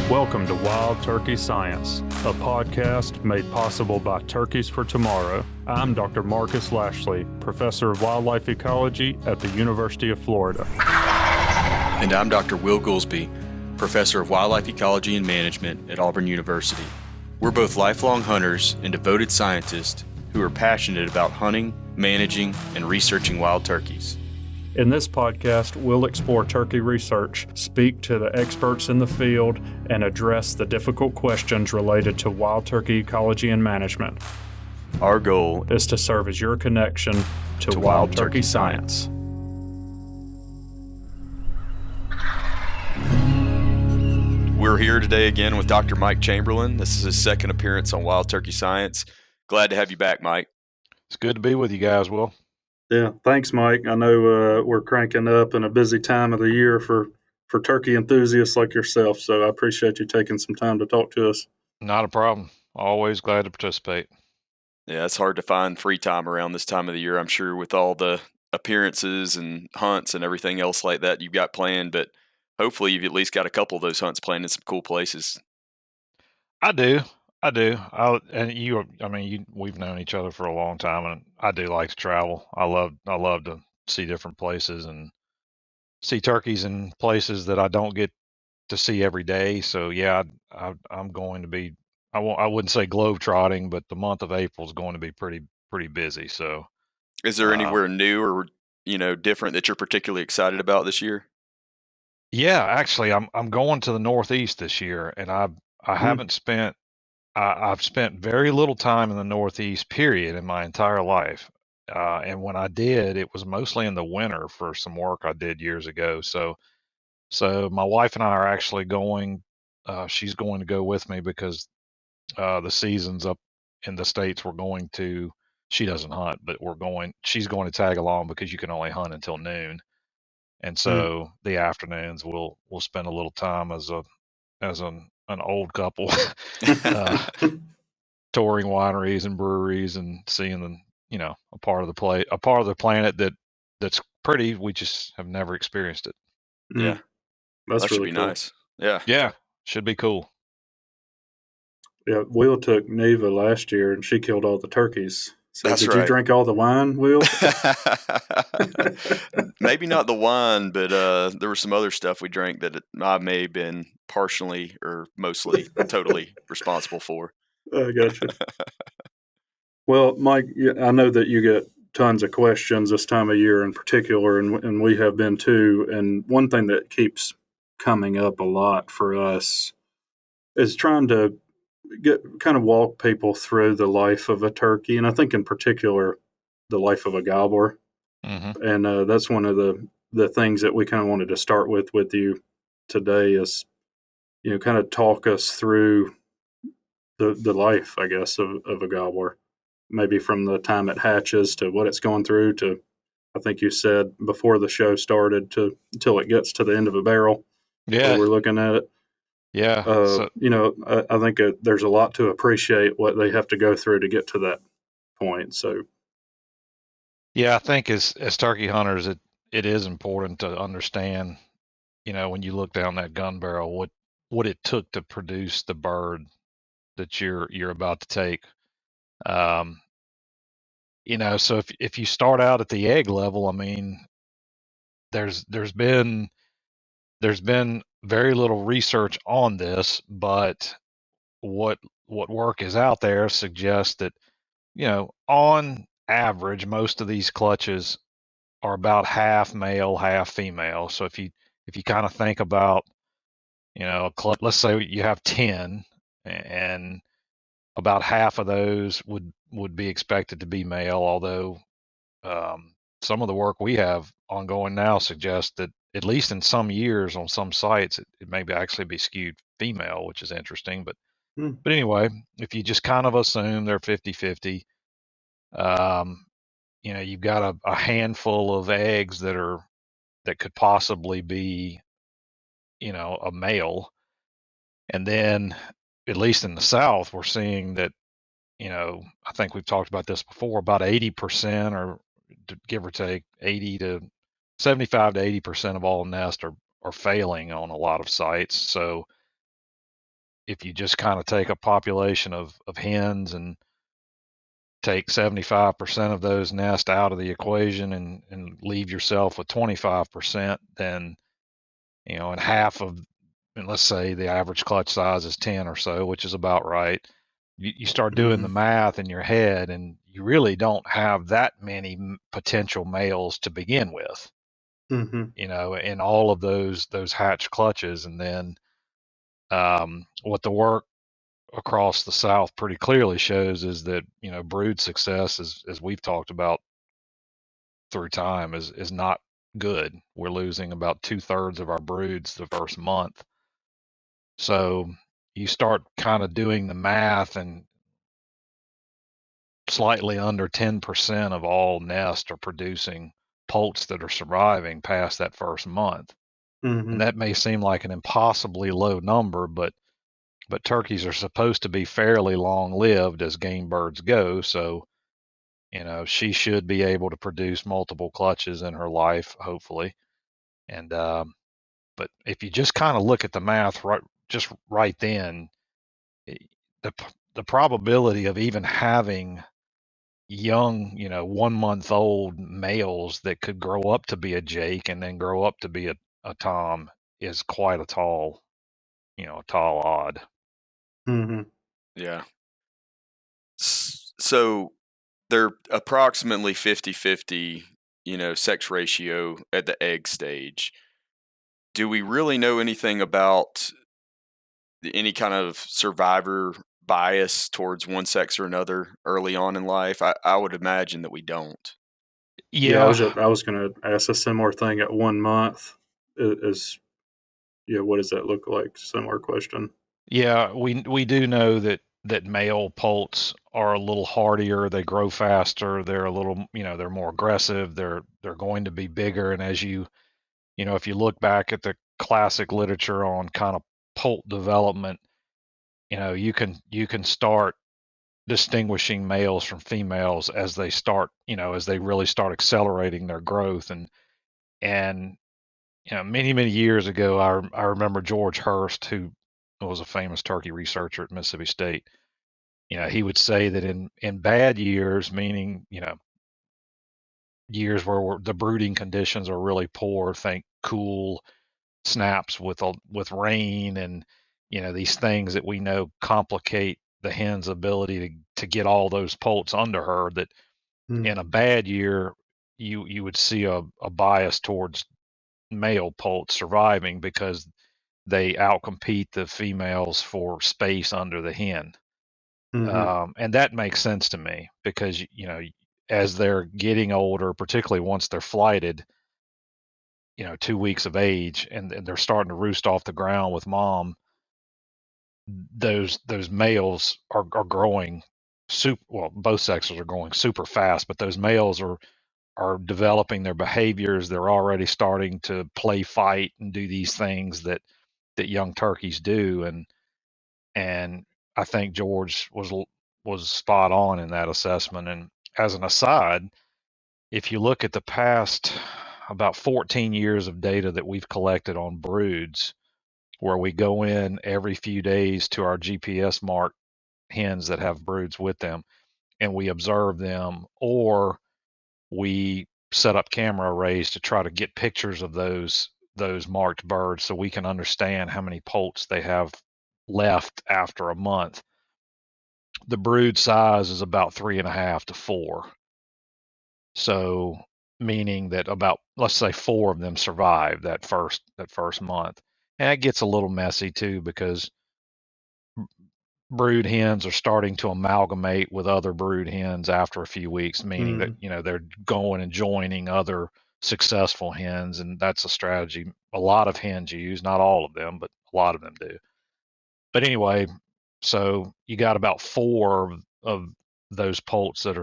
Welcome to Wild Turkey Science, a podcast made possible by Turkeys for Tomorrow. I'm Dr. Marcus Lashley, Professor of Wildlife Ecology at the University of Florida. And I'm Dr. Will Goolsby, Professor of Wildlife Ecology and Management at Auburn University. We're both lifelong hunters and devoted scientists who are passionate about hunting, managing, and researching wild turkeys. In this podcast, we'll explore turkey research, speak to the experts in the field, and address the difficult questions related to wild turkey ecology and management. Our goal is to serve as your connection to wild turkey science. We're here today again with Dr. Mike Chamberlain. This is his second appearance on Wild Turkey Science. Glad to have you back, Mike. It's good to be with you guys, Will. Yeah, thanks, Mike. I know we're cranking up in a busy time of the year for turkey enthusiasts like yourself, so I appreciate you taking some time to talk to us. Not a problem. Always glad to participate. Yeah, it's hard to find free time around this time of the year, I'm sure, with all the appearances and hunts and everything else like that you've got planned, but hopefully you've at least got a couple of those hunts planned in some cool places. I do. We've known each other for a long time, and I do like to travel. I love to see different places and see turkeys in places that I don't get to see every day. So yeah, I'm going to be. I wouldn't say globe-trotting, but the month of April is going to be pretty busy. So, is there anywhere new or different that you're particularly excited about this year? Yeah, actually, I'm going to the Northeast this year, and I've spent very little time in the Northeast, period, in my entire life. And when I did, it was mostly in the winter for some work I did years ago. So my wife and I are actually going. She's going to go with me because the seasons up in the States we're going to. She doesn't hunt, but she's going to tag along because you can only hunt until noon. And so the afternoons we'll spend a little time as an old couple touring wineries and breweries and seeing a part of the planet that's pretty. We just have never experienced it. Yeah, that should be cool. Nice. Yeah, should be cool. Yeah, Will took Neva last year and she killed all the turkeys. So That's did right. You drink all the wine, Will? Maybe not the wine, but there was some other stuff we drank that I may have been partially or mostly totally responsible for. I gotcha. Well, Mike, I know that you get tons of questions this time of year in particular, and we have been too. And one thing that keeps coming up a lot for us is trying to walk people through the life of a turkey, and I think in particular the life of a gobbler. Mm-hmm. And that's one of the things that we kind of wanted to start with you today is, kind of talk us through the life, I guess, of a gobbler, maybe from the time it hatches to what it's going through to, I think you said before the show started, to until it gets to the end of a barrel. Yeah, we're looking at it. Yeah. I think there's a lot to appreciate what they have to go through to get to that point. So, yeah, I think as turkey hunters, it is important to understand, when you look down that gun barrel, what it took to produce the bird that you're about to take. So if you start out at the egg level, I mean, there's been very little research on this, but what work is out there suggests that, on average, most of these clutches are about half male, half female. So if you kind of think about, let's say you have 10 and about half of those would be expected to be male, although some of the work we have ongoing now suggests that at least in some years on some sites, it may actually be skewed female, which is interesting. But anyway, if you just kind of assume they're 50-50, you've got a handful of eggs that could possibly be, a male. And then, at least in the South, we're seeing that, I think we've talked about this before, about 80%, or give or take 75 to 80% of all nests are failing on a lot of sites. So if you just kind of take a population of hens and take 75% of those nests out of the equation and leave yourself with 25%, then, and half of, and let's say the average clutch size is 10 or so, which is about right. You start doing the math in your head, and you really don't have that many potential males to begin with, in all of those hatch clutches. And then what the work across the South pretty clearly shows is that, brood success, as we've talked about through time, is not good. We're losing about 2/3 of our broods the first month. So you start kind of doing the math, and slightly under 10% of all nests are producing poults that are surviving past that first month. And that may seem like an impossibly low number, but turkeys are supposed to be fairly long-lived as game birds go. So, she should be able to produce multiple clutches in her life, hopefully. And but if you just kind of look at the math right then, the the probability of even having young, 1-month-old males that could grow up to be a Jake and then grow up to be a Tom is quite a tall odd. Yeah. So they're approximately 50-50, sex ratio at the egg stage. Do we really know anything about any kind of survivor bias towards one sex or another early on in life? I would imagine that we don't. Yeah, Yeah, I was going to ask a similar thing at 1 month. Is what does that look like? Similar question. yeah, we do know that male poults are a little hardier, they grow faster, they're a little, they're more aggressive, they're going to be bigger. And as if you look back at the classic literature on kind of poult development, you can start distinguishing males from females as they start, as they really start accelerating their growth. And many, many years ago, I remember George Hurst, who was a famous turkey researcher at Mississippi State. He would say that in bad years, meaning, years where the brooding conditions are really poor, think cool snaps with rain and, these things that we know complicate the hen's ability to get all those poults under her, that in a bad year, you would see a bias towards male poults surviving because they outcompete the females for space under the hen. And that makes sense to me because, as they're getting older, particularly once they're flighted, 2 weeks of age, and they're starting to roost off the ground with mom, those males are growing super well. Both sexes are growing super fast, but those males are developing their behaviors. They're already starting to play fight and do these things that young turkeys do. And I think George was spot on in that assessment. And as an aside, if you look at the past about 14 years of data that we've collected on broods, where we go in every few days to our GPS marked hens that have broods with them, and we observe them, or we set up camera arrays to try to get pictures of those marked birds so we can understand how many poults they have left after a month. The brood size is about 3.5 to 4. So meaning that about, let's say, 4 of them survive that first month. And it gets a little messy too because brood hens are starting to amalgamate with other brood hens after a few weeks, meaning that, they're going and joining other successful hens. And that's a strategy a lot of hens use, not all of them, but a lot of them do. But anyway, so you got about 4 of those poults that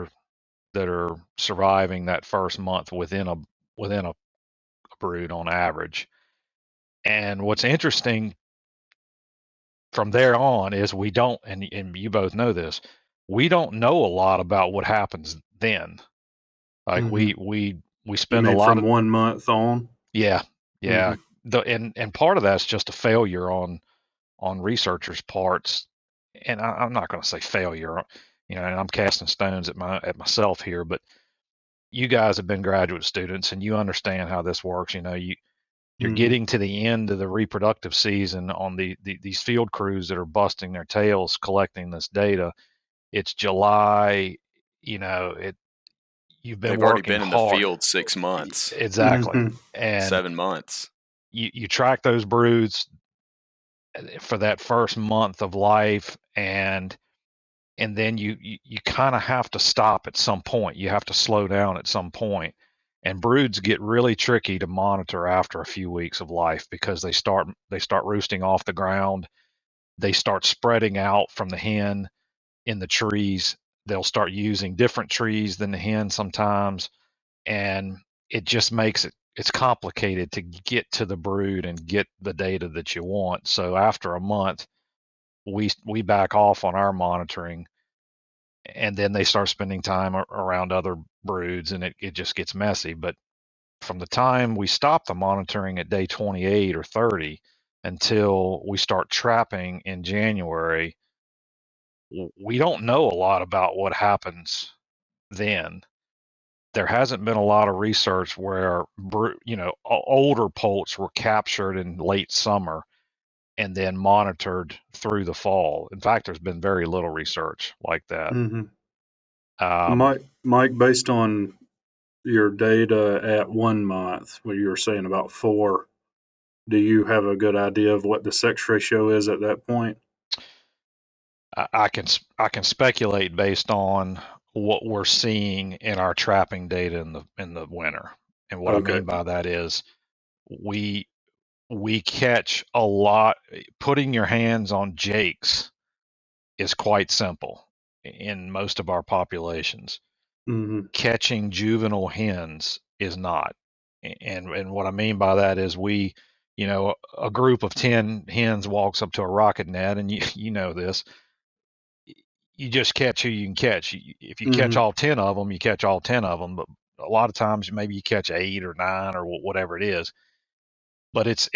are surviving that first month within a brood on average. And what's interesting from there on is we don't, and you both know this, we don't know a lot about what happens then. Like we You spend a mean lot from of 1 month on? yeah. Mm-hmm. And part of that's just a failure on on researchers' parts, and I'm not going to say failure, and I'm casting stones at myself here, but you guys have been graduate students and you understand how this works. You're Mm-hmm. getting to the end of the reproductive season on these field crews that are busting their tails collecting this data. It's July, you've been They've already working been in the hard. field 6 months, Exactly. Mm-hmm. And 7 months. you track those broods for that first month of life, and then you kind of have to stop at some point. You have to slow down at some point. And broods get really tricky to monitor after a few weeks of life because they start roosting off the ground. They start spreading out from the hen in the trees. They'll start using different trees than the hen sometimes, and it just makes it's complicated to get to the brood and get the data that you want. So after a month, we back off on our monitoring, and then they start spending time around other broods, and it just gets messy. But from the time we stop the monitoring at day 28 or 30 until we start trapping in January, we don't know a lot about what happens then. There hasn't been a lot of research where older poults were captured in late summer and then monitored through the fall. In fact, there's been very little research like that. Mm-hmm. Um, Mike, based on your data at 1 month, what you were saying about 4, do you have a good idea of what the sex ratio is at that point? I can speculate based on what we're seeing in our trapping data in the winter. And what I Okay. mean by that is we catch a lot. Putting your hands on jakes is quite simple in most of our populations. Mm-hmm. Catching juvenile hens is not. And what I mean by that is a group of 10 hens walks up to a rocket net, and you know this, you just catch who you can catch. If you catch Mm-hmm. all 10 of them, you catch all 10 of them, but a lot of times maybe you catch 8 or 9 or whatever it is. But it's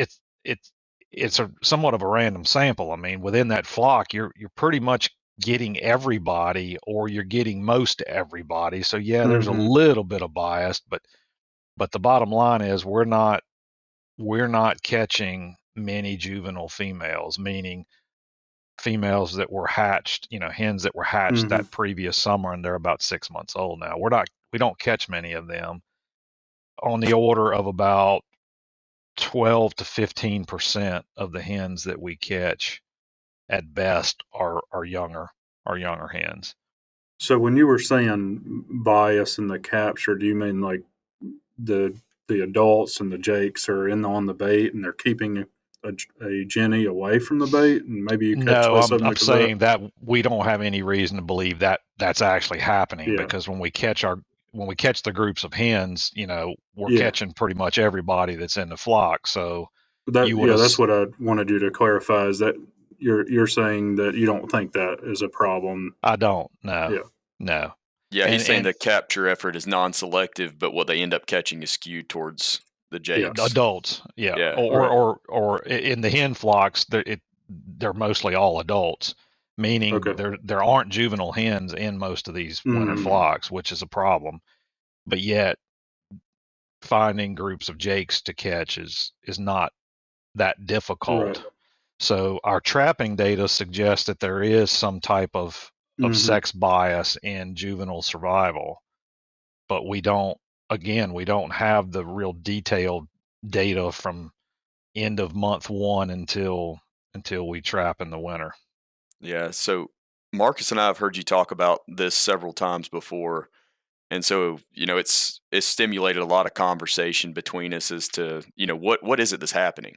a somewhat of a random sample. I mean, within that flock, you're pretty much getting everybody, or you're getting most everybody. So yeah, there's a Mm-hmm. little bit of bias, but the bottom line is we're not catching many juvenile females, meaning females that were hatched, hens that were hatched Mm-hmm. that previous summer, and they're about 6 months old now. We don't catch many of them. On the order of about 12 to 15% of the hens that we catch at best are younger hens. So when you were saying bias in the capture, do you mean like the adults and the jakes are in on the bait and they're keeping a Jenny away from the bait, and maybe you catch No, less of them I'm because of that? saying that we don't have any reason to believe that that's actually happening, Yeah. because when we catch the groups of hens, we're Yeah. catching pretty much everybody that's in the flock. So That you would yeah, have, that's what I wanted you to clarify, is that you're saying that you don't think that is a problem. I don't know, Yeah. no, Yeah, he's saying and the capture effort is non-selective, but what they end up catching is skewed towards the Yeah. jakes. adults, yeah, Yeah. or Right. in the hen flocks, they're mostly all adults, meaning Okay. there aren't juvenile hens in most of these winter Mm. flocks, which is a problem. But yet, finding groups of jakes to catch is not that Right. difficult. So our trapping data suggests that there is some type of Mm-hmm. sex bias in juvenile survival, but we don't have the real detailed data from end of month one until we trap in the winter. Yeah. So Marcus and I have heard you talk about this several times before. And so, it's stimulated a lot of conversation between us as to, what is it that's happening?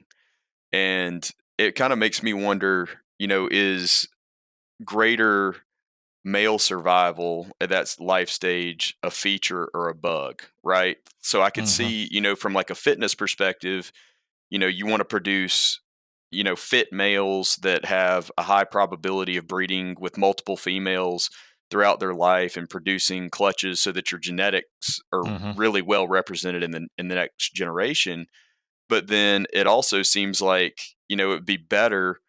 And it kind of makes me wonder, is greater male survival at that life stage a feature or a bug, right? So I could Hmm. see, from like a fitness perspective, you want to produce, fit males that have a high probability of breeding with multiple females throughout their life and producing clutches so that your genetics are Hmm. really well represented in the next generation. But then it also seems like, it would be better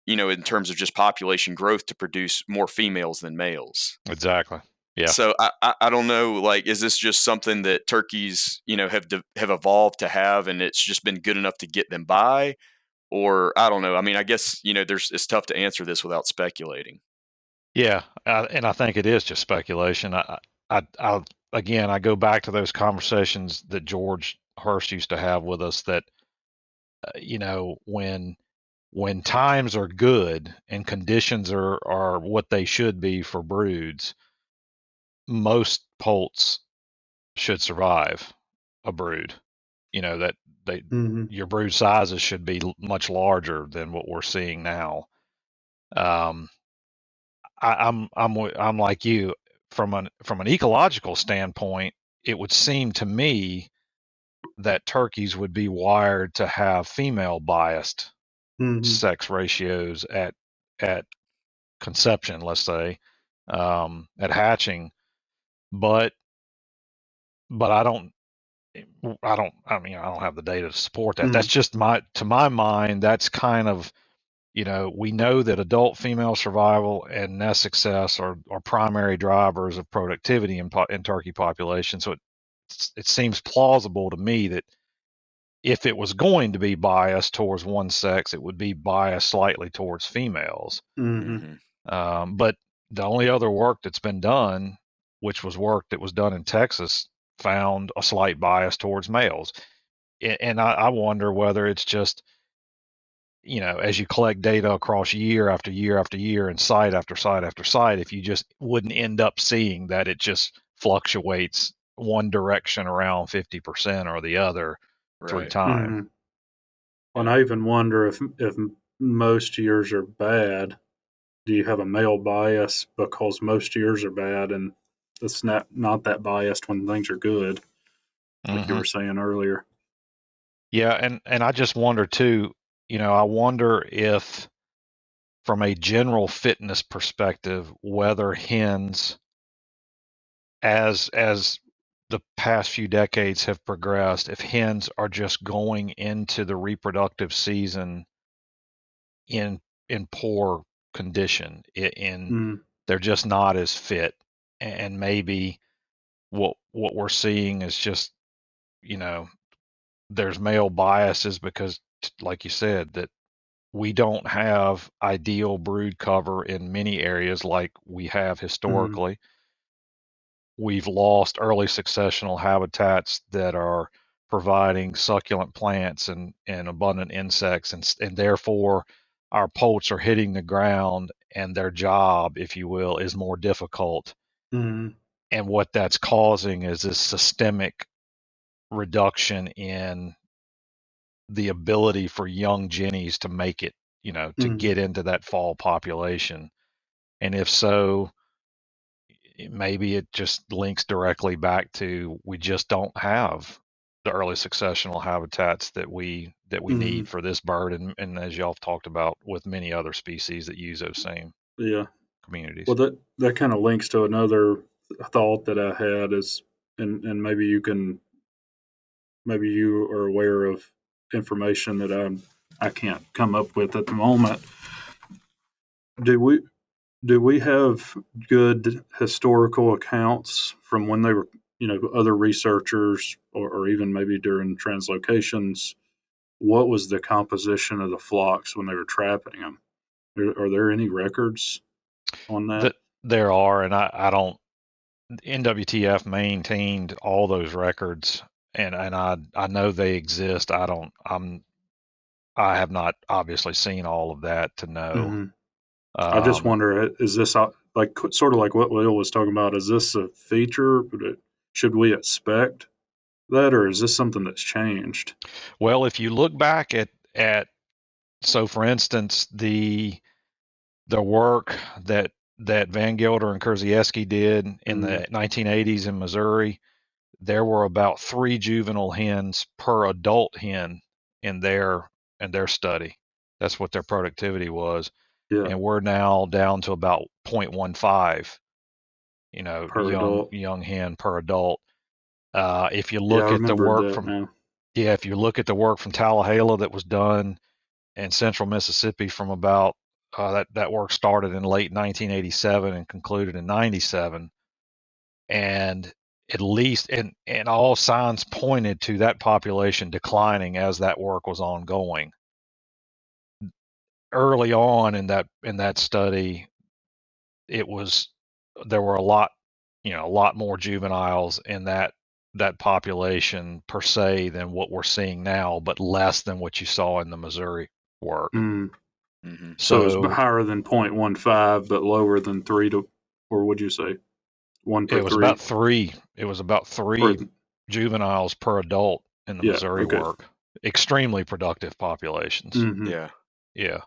in terms of just population growth to produce more females than males. Exactly. Yeah. So I don't know, like, is this just something that turkeys, have evolved to have, and it's just been good enough to get them by? Or I don't know. I mean, I guess, it's tough to answer this without speculating. Yeah, and I think it is just speculation. Again, I go back to those conversations that George Hurst used to have with us. That when times are good and conditions are what they should be for broods, most poults should survive a brood. That they Mm-hmm. your brood sizes should be much larger than what we're seeing now. Um, I'm like you from an ecological standpoint. It would seem to me that turkeys would be wired to have female biased Mm-hmm. sex ratios at conception, let's say, at hatching, but but I mean, I don't have the data to support that. Mm-hmm. That's just to my mind, that's kind of, we know that adult female survival and nest success are primary drivers of productivity in turkey population. So it seems plausible to me that if it was going to be biased towards one sex, it would be biased slightly towards females. Mm-hmm. Hmm. But the only other work that's been done, which was work that was done in Texas, found a slight bias towards males. And I wonder whether it's just, as you collect data across year after year after year and site after site after site, if you just wouldn't end up seeing that it just fluctuates one direction around 50% or the other through Right. time. Mm-hmm. And Yeah. I even wonder if most years are bad. Do you have a male bias because most years are bad, and it's not that biased when things are good, like you Hmm. were saying earlier? Yeah, and I just wonder too. I wonder if, from a general fitness perspective, whether hens, as the past few decades have progressed, if hens are just going into the reproductive season in poor condition, Mm-hmm. they're just not as fit, and maybe what we're seeing is just, you know there's male biases because, like you said, that we don't have ideal brood cover in many areas like we have Mm-hmm. historically. We've lost early successional habitats that are providing succulent plants and abundant insects, and therefore our poults are hitting the ground, and their job, if you will, is more difficult. Mm-hmm. And what that's causing is this systemic reduction in the ability for young jennies to make it, to Mm-hmm. get into that fall population. And if so, maybe it just links directly back to, we just don't have the early successional habitats that we Mm-hmm. need for this bird, and as y'all have talked about with many other species that use those same Yeah. communities. Well, that kind of links to another thought that I had is, and maybe you are aware of information that I can't come up with at the moment. Do we have good historical accounts from when they were, other researchers, or even maybe during translocations? What was the composition of the flocks when they were trapping them? Are there any records on that? That there are, and I don't. NWTF maintained all those records, and I know they exist. I have not obviously seen all of that to know. Hmm. I just Um, wonder, is this like sort of like what Will was talking about? Is this a feature? Should we expect that, or is this something that's changed? well, if you look back at so for instance, the work that Van Gelder and Kurzieski did in Mm, the 1980s in Missouri, there were about 3 juvenile hens per adult hen in their study. That's what their productivity was. yeah, And we're now down to about 0.15, per young adult. young hen per adult. If you Yeah, I look at the remembered work that from now. Yeah, if you look at the work from Tallahassee that was done in central Mississippi from about That work started in late 1987 and concluded in 97, and at least and all signs pointed to that population declining as that work was ongoing. Early on in that study, there were a lot more juveniles in that population per se than what we're seeing now, but less than what you saw in the Missouri work. Mm. Mm-hmm. So it's higher than 0.15, but lower than 3 to, or would you say 1 per it was 3? about three. It was about three juveniles per adult in the Missouri work. Extremely productive populations. Mm-hmm. Yeah. Yeah.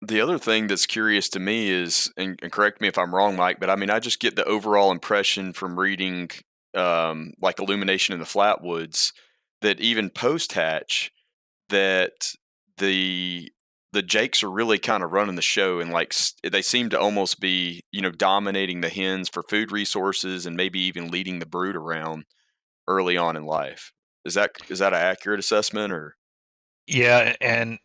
The other thing that's curious to me is, and correct me if I'm wrong, Mike, but I mean, I just get the overall impression from reading like Illumination in the Flatwoods that even post-hatch, that the jakes are really kind of running the show, and like they seem to almost be, dominating the hens for food resources and maybe even leading the brood around early on in life. Is that an accurate assessment, or? Yeah, and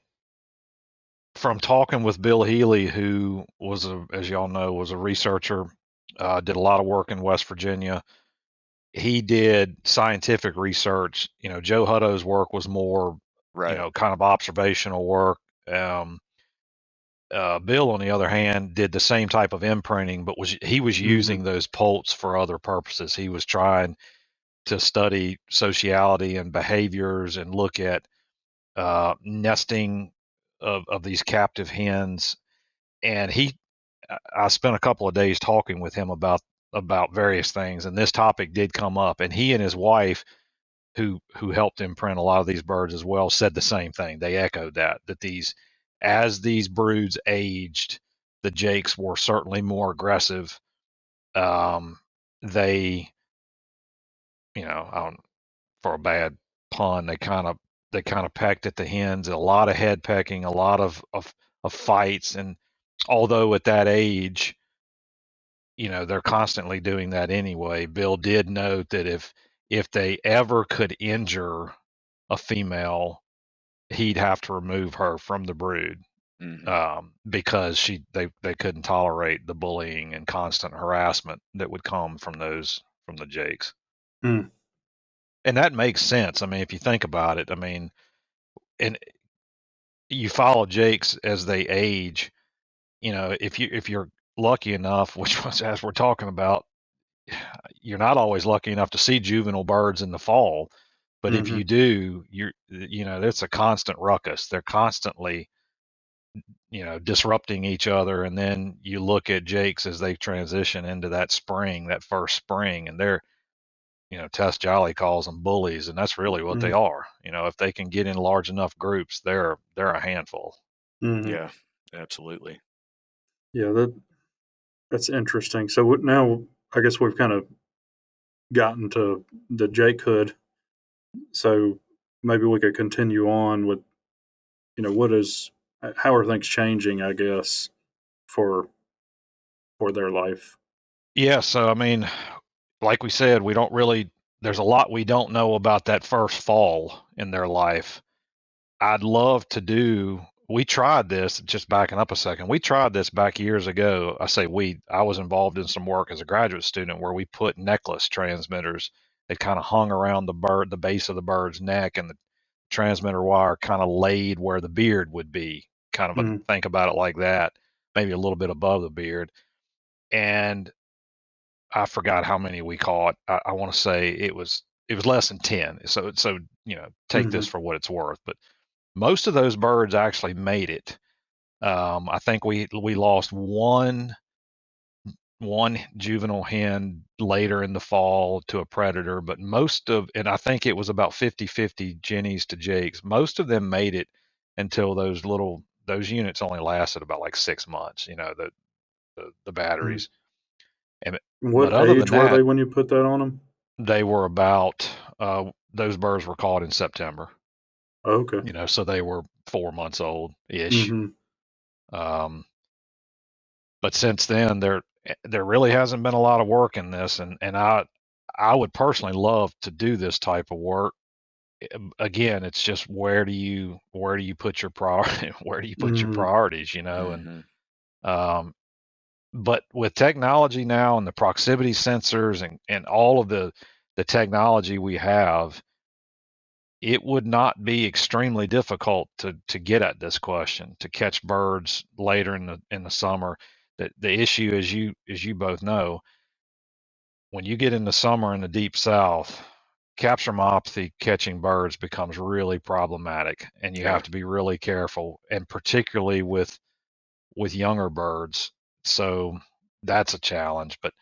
from talking with Bill Healy, who was as y'all know, was a researcher, did a lot of work in West Virginia. He did scientific research. Joe Hutto's work was more, Right. kind of observational work. Bill, on the other hand, did the same type of imprinting, but he was using those poults for other purposes. He was trying to study sociality and behaviors and look at nesting of these captive hens. And I spent a couple of days talking with him about various things, and this topic did come up. And he and his wife, who helped imprint a lot of these birds as well, said the same thing. They echoed that as these broods aged, the jakes were certainly more aggressive. They, for a bad pun, they kind of pecked at the hens. A lot of head pecking, a lot of fights. And although at that age, they're constantly doing that anyway, Bill did note that if they ever could injure a female, he'd have to remove her from the brood, because they couldn't tolerate the bullying and constant harassment that would come from the jakes. Mm. And that makes sense. I mean, if you think about it, I mean, and you follow jakes as they age. If you're lucky enough, which was as we're talking about, you're not always lucky enough to see juvenile birds in the fall, but if you do, it's a constant ruckus. They're constantly, disrupting each other. And then you look at jakes as they transition into that first spring, and they're, Tess Jolly calls them bullies, and that's really what they are. If they can get in large enough groups, they're a handful. Yeah, absolutely. Yeah, that's interesting. So now I guess we've kind of gotten to the jakehood. So maybe we could continue on with, how are things changing, I guess, for their life? Yeah. So, I mean, like we said, there's a lot we don't know about that first fall in their life. We tried this, just backing up a second. We tried this back years ago. I was involved in some work as a graduate student where we put necklace transmitters that kind of hung around the base of the bird's neck, and the transmitter wire kind of laid where the beard would be. Think about it like that, maybe a little bit above the beard. And I forgot how many we caught. I want to say it was less than 10. So take this for what it's worth. But most of those birds actually made it. I think we lost one juvenile hen later in the fall to a predator, but and I think it was about 50-50 jennies to jakes. Most of them made it until those units only lasted about like 6 months, the batteries. What But other age than were they that, when you put that on them? they were about, those birds were caught in September. Oh, okay. So they were 4 months old ish. But since then, there really hasn't been a lot of work in this, and I would personally love to do this type of work. Again, it's just where do you put your priority, where do you put your priorities, and But with technology now and the proximity sensors and all of the technology we have, it would not be extremely difficult to get at this question, to catch birds later in the summer. The issue, as you both know, when you get into summer in the deep south, captureopathy catching birds becomes really problematic, and you have Yeah. to be really careful, and particularly with younger birds. So that's a challenge. But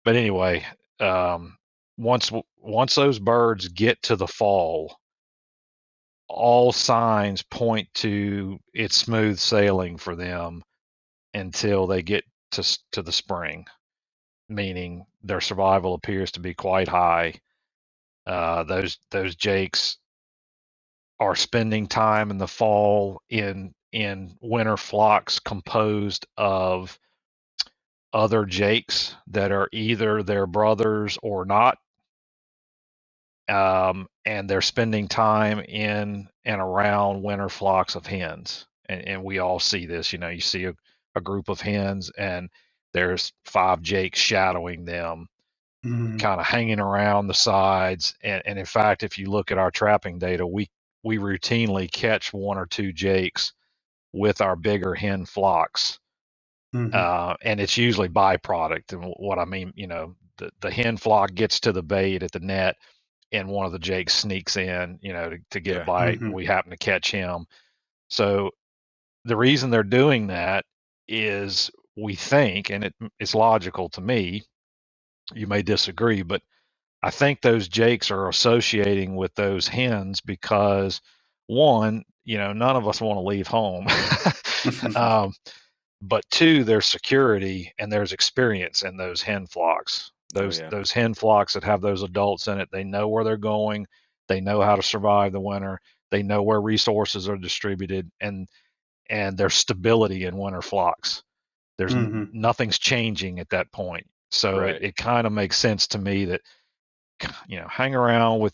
anyway, um, once those birds get to the fall, all signs point to it's smooth sailing for them until they get to the spring, meaning their survival appears to be quite high. Those jakes are spending time in the fall in winter flocks composed of other jakes that are either their brothers or not. And they're spending time in and around winter flocks of hens. And we all see this. You see a group of hens, and there's 5 jakes shadowing them, Mhm. kind of hanging around the sides. And in fact, if you look at our trapping data, we routinely catch 1 or 2 jakes with our bigger hen flocks. Mhm. And it's usually byproduct. And what I mean, the hen flock gets to the bait at the net, and one of the jakes sneaks in, to get a Yeah. bite, and Mhm. we happen to catch him. So the reason they're doing that is, we think, and it's logical to me, you may disagree, but I think those jakes are associating with those hens because, one, none of us want to leave home. um, but two, there's security and there's experience in those hen flocks. Oh Those yeah. those hen flocks that have those adults in it, they know where they're going, they know how to survive the winter, they know where resources are distributed, and there's stability in winter flocks. There's Mhm. nothing's changing at that point. So Right. it kind of makes sense to me that, hang around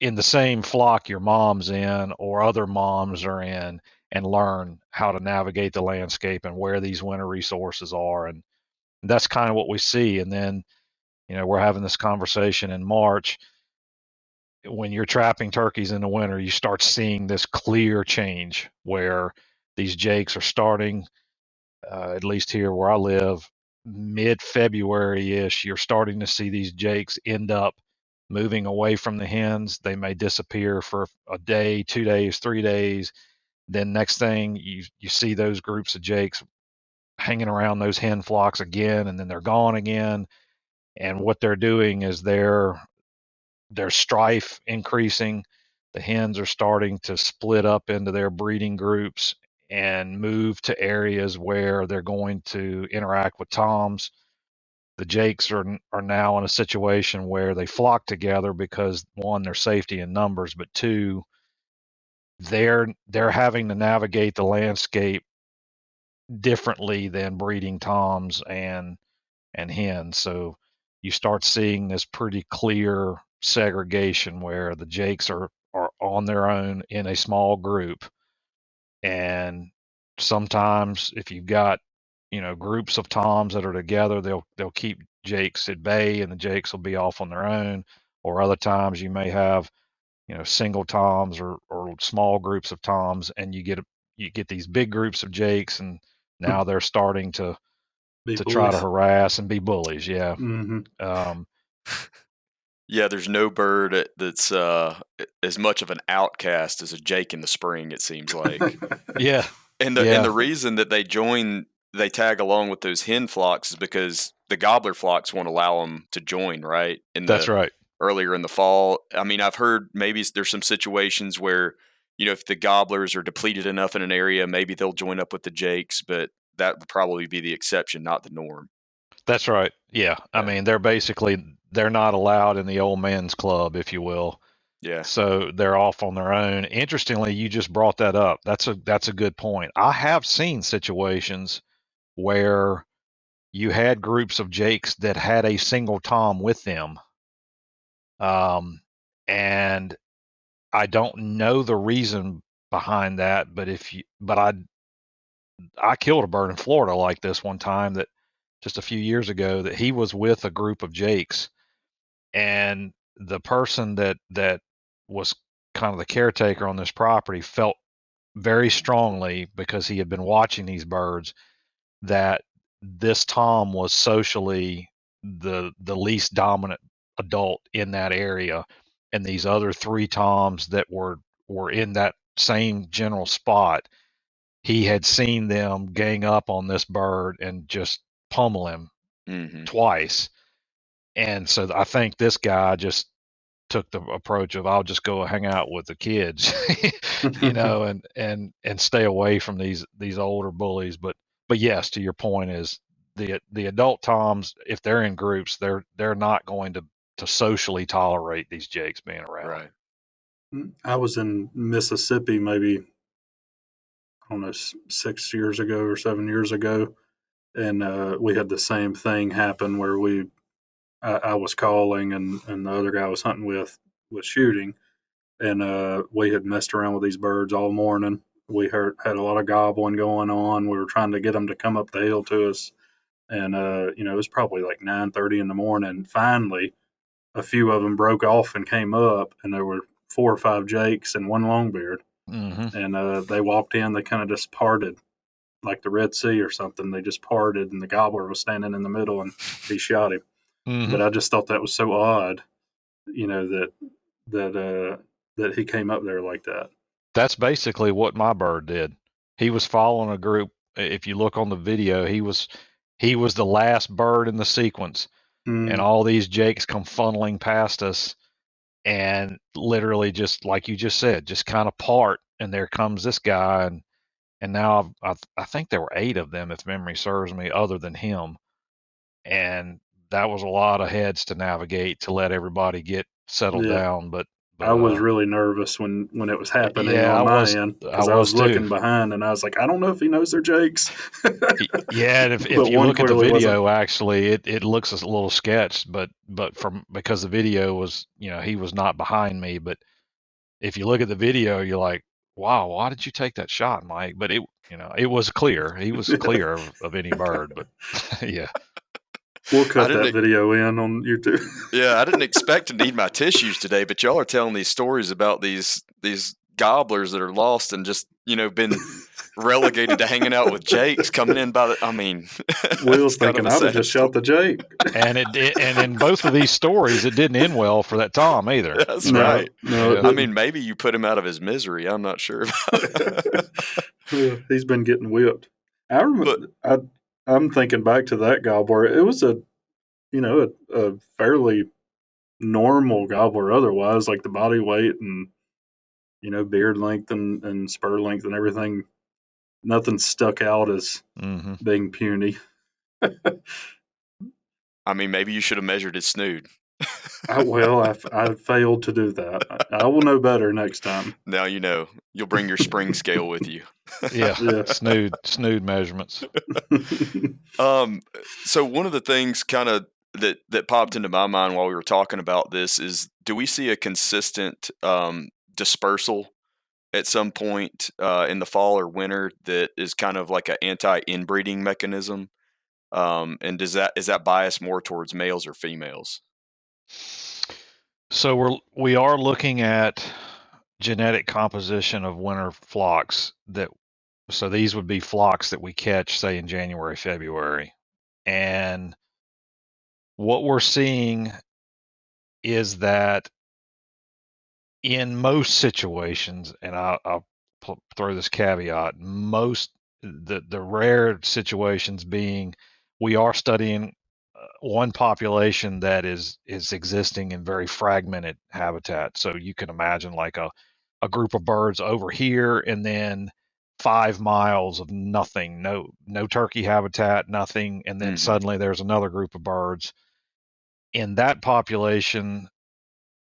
in the same flock your mom's in or other moms are in, and learn how to navigate the landscape and where these winter resources are. And that's kind of what we see. And then, we're having this conversation in March. When you're trapping turkeys in the winter, you start seeing this clear change where these jakes are starting, at least here where I live, mid-February ish. You're starting to see these jakes end up moving away from the hens. They may disappear for a day, 2 days, 3 days. Then next thing, you see those groups of jakes hanging around those hen flocks again, and then they're gone again. And what they're doing is their strife increasing. The hens are starting to split up into their breeding groups and move to areas where they're going to interact with toms. The jakes are now in a situation where they flock together because, one, their safety in numbers, but two, they're having to navigate the landscape differently than breeding toms and hens. So you start seeing this pretty clear segregation where the jakes are on their own in a small group. And sometimes if you've got, groups of toms that are together, they'll keep jakes at bay, and the jakes will be off on their own. Or other times you may have, single toms or small groups of toms, and you get these big groups of jakes, and now they're starting Be to try to bullies. harass and be bullies. Yeah. Mhm. Um, Yeah, there's no bird that's as much of an outcast as a jake in the spring, it seems like. yeah, And the yeah, reason that they tag along with those hen flocks is because the gobbler flocks won't allow them to join, right? that's right. Earlier in the fall. I mean, I've heard maybe there's some situations where, if the gobblers are depleted enough in an area, maybe they'll join up with the jakes, but that would probably be the exception, not the norm. That's right. Yeah. I Yeah. mean, they're not allowed in the old men's club, if you will. Yeah. So they're off on their own. Interestingly, you just brought that up. That's a good point. I have seen situations where you had groups of jakes that had a single tom with them. And I don't know the reason behind that, but I killed a bird in Florida like this one time, that just a few years ago, that he was with a group of jakes, and the person that was kind of the caretaker on this property felt very strongly, because he had been watching these birds, that this Tom was socially the least dominant adult in that area, and these other three Toms that were in that same general spot, he had seen them gang up on this bird and just pummel him twice. And so I think this guy just took the approach of, I'll just go hang out with the kids, and stay away from these older bullies. But yes, to your point, is the adult Toms, if they're in groups, they're not going to socially tolerate these jakes being around. Right. I was in Mississippi maybe, I don't know, 6 years ago or 7 years ago, and we had the same thing happen where I was calling and the other guy I was hunting with was shooting, and we had messed around with these birds all morning. We had a lot of gobbling going on. We were trying to get them to come up the hill to us, and it was probably like 9:30 in the morning. Finally, a few of them broke off and came up, and there were 4 or 5 jakes and one longbeard. Mm-hmm. And they walked in. They kind of just parted, like the Red Sea or something. They just parted, and the gobbler was standing in the middle, and he shot him. Mm-hmm. But I just thought that was so odd, that he came up there like that. That's basically what my bird did. He was following a group. If you look on the video, he was the last bird in the sequence, and all these jakes come funneling past us, and literally, just like you just said, just kind of part, and there comes this guy, and now I think there were 8 of them, if memory serves me, other than him, and that was a lot of heads to navigate to let everybody get settled Yeah. down. But I was really nervous when it was happening yeah, on I my was end, I because I was was looking too. behind, and I was like, I don't know if he knows they're jakes. Yeah, and if But you one look at the clearly video, wasn't. actually, it looks a little sketched, but because the video was, he was not behind me. But if you look at the video, you're like, wow, why did you take that shot, Mike? But it was clear. He was clear of any bird. But yeah. We'll I cut that didn't. video in on YouTube. Yeah, I didn't expect to need my tissues today, but y'all are telling these stories about these gobblers that are lost and just been relegated to hanging out with jakes coming in by the. I mean, We was it's kind of thinking a I'd have sad just story. shot the jake. And and in both of these stories, it didn't end well for that Tom either. That's right. No, it I didn't. mean, maybe you put him out of his misery. I'm not sure. He's been getting whipped. I But remember. I'm thinking back to that gobbler. It was a fairly normal gobbler otherwise, like the body weight and beard length and spur length and everything. Nothing stuck out as being puny. I mean, maybe you should have measured his snood. I failed to do that. I will know better next time. Now you know. You'll bring your spring scale with you. Yeah. Snood measurements. So one of the things kind of that popped into my mind while we were talking about this is, do we see a consistent dispersal at some point in the fall or winter that is kind of like an anti-inbreeding mechanism? And is that biased more towards males or females? So we are looking at genetic composition of winter flocks so these would be flocks that we catch, say, in January, February. And what we're seeing is that in most situations, and I'll throw this caveat, the rare situations being, we are studying one population that is existing in very fragmented habitat. So you can imagine like a group of birds over here, and then 5 miles of nothing, no turkey habitat, nothing, and then suddenly there's another group of birds. In that population,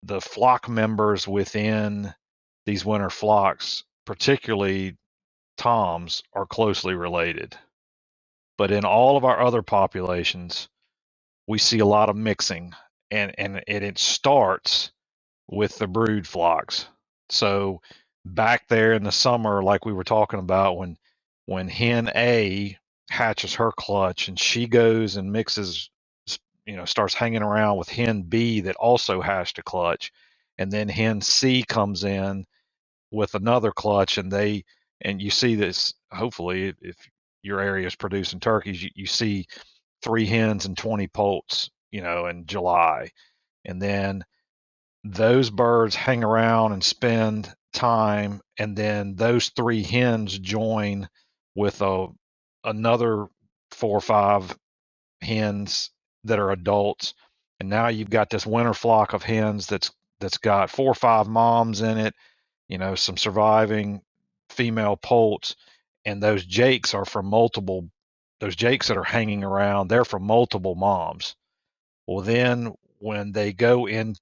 the flock members within these winter flocks, particularly toms, are closely related. But in all of our other populations, we see a lot of mixing, and it starts with the brood flocks. So back there in the summer, like we were talking about, when when hen A hatches her clutch and she goes and mixes, starts hanging around with hen B that also hatched a clutch, and then hen C comes in with another clutch, and you see this, hopefully, if your area is producing turkeys, you see 3 hens and 20 poults, in July. And then those birds hang around and spend time, and then those 3 hens join with another 4 or 5 hens that are adults, and now you've got this winter flock of hens that's got 4 or 5 moms in it, some surviving female poults, and those jakes are from multiple. Those jakes that are hanging around, they're from multiple moms. Well, then when they go in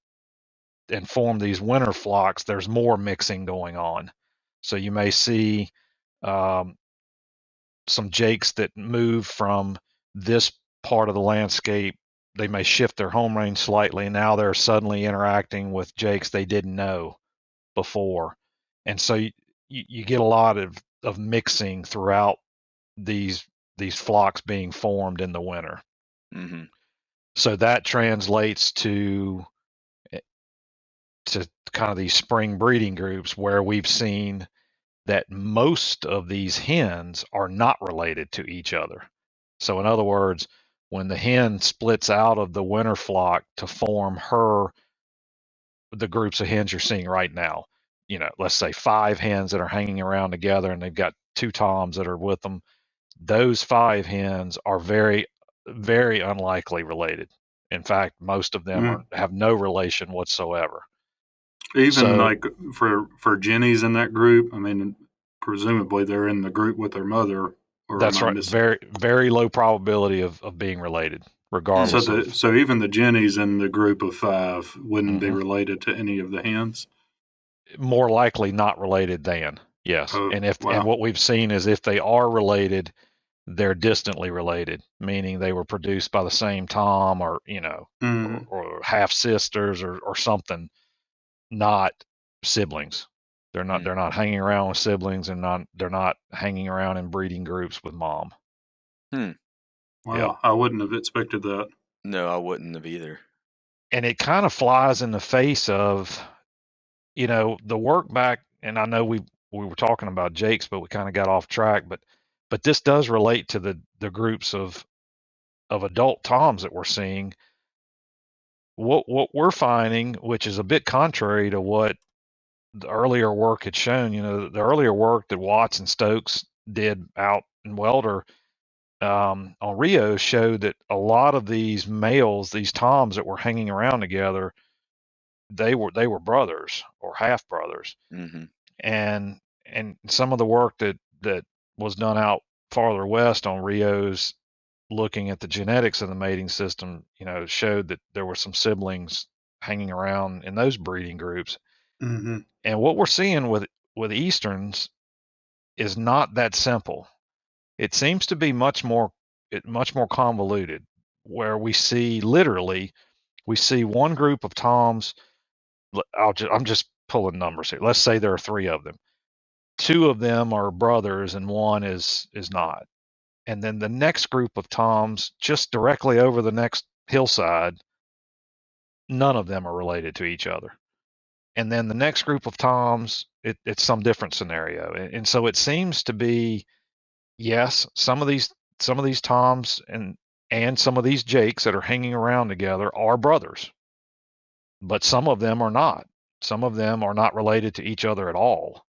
and form these winter flocks, there's more mixing going on. So you may see um, some jakes that move from this part of the landscape. They may shift their home range slightly, and now they're suddenly interacting with jakes they didn't know before. And so you get a lot of mixing throughout these flocks being formed in the winter. Mm-hmm. So that translates to kind of these spring breeding groups where we've seen that most of these hens are not related to each other. So in other words, when the hen splits out of the winter flock to form the groups of hens you're seeing right now, let's say 5 hens that are hanging around together and they've got 2 toms that are with them, those 5 hens are very, very unlikely related. In fact, most of them have no relation whatsoever. Even So, like for jennies in that group, I mean, presumably they're in the group with their mother, or am that's I right. missing? Very, very low probability of being related, regardless of. So even the jennies in the group of 5 wouldn't be Mhm. related to any of the hens. More likely not related than, yes. Oh, And wow. what we've seen is if they are related, they're distantly related, meaning they were produced by the same tom, or Mm, or half sisters, or something, not siblings. They're not hanging around with siblings, and they're not hanging around in breeding groups with mom. Hmm. Yep. wow, I wouldn't have expected that. No, I wouldn't have either. And it kind of flies in the face of, the work back, and I know we were talking about jakes, but we kind of got off track, but this does relate to the groups of adult toms that we're seeing. What we're finding, which is a bit contrary to what the earlier work had shown, the earlier work that Watts and Stokes did out in Welder, on Rio, showed that a lot of these males, these toms that were hanging around together, they were brothers or half brothers. Mm-hmm. And some of the work that was done out farther west on Rios, looking at the genetics of the mating system, showed that there were some siblings hanging around in those breeding groups. Mm-hmm. And what we're seeing with easterns is not that simple. It seems to be much more convoluted, where we see one group of toms. I'm just pulling numbers here. Let's say there are 3 of them. 2 of them are brothers and 1 is not. And then the next group of toms, just directly over the next hillside, none of them are related to each other. And then the next group of toms, it's some different scenario. And so it seems to be, yes, some of these toms and some of these jakes that are hanging around together are brothers, but some of them are not. Some of them are not related to each other at all.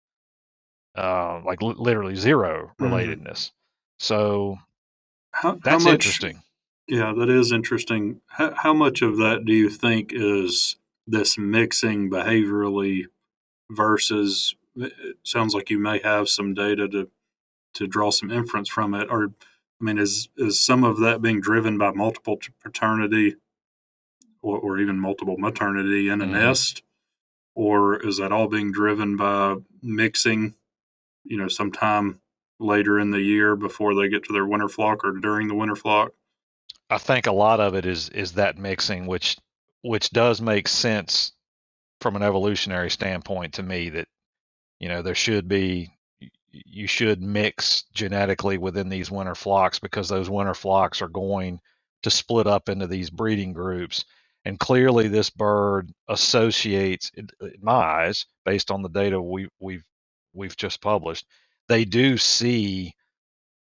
Like literally zero Mm-hmm. relatedness. So How that's much? interesting. Yeah, that is interesting. How much of that do you think is this mixing behaviorally versus? It sounds like you may have some data to draw some inference from it. Or, I mean, is some of that being driven by multiple paternity or even multiple maternity in a Hmm. nest, or is that all being driven by mixing? Sometime later in the year before they get to their winter flock or during the winter flock. I think a lot of it is that mixing, which does make sense from an evolutionary standpoint to me, that there should be you should mix genetically within these winter flocks, because those winter flocks are going to split up into these breeding groups. And clearly this bird associates, in my eyes, based on the data we've just published, they do see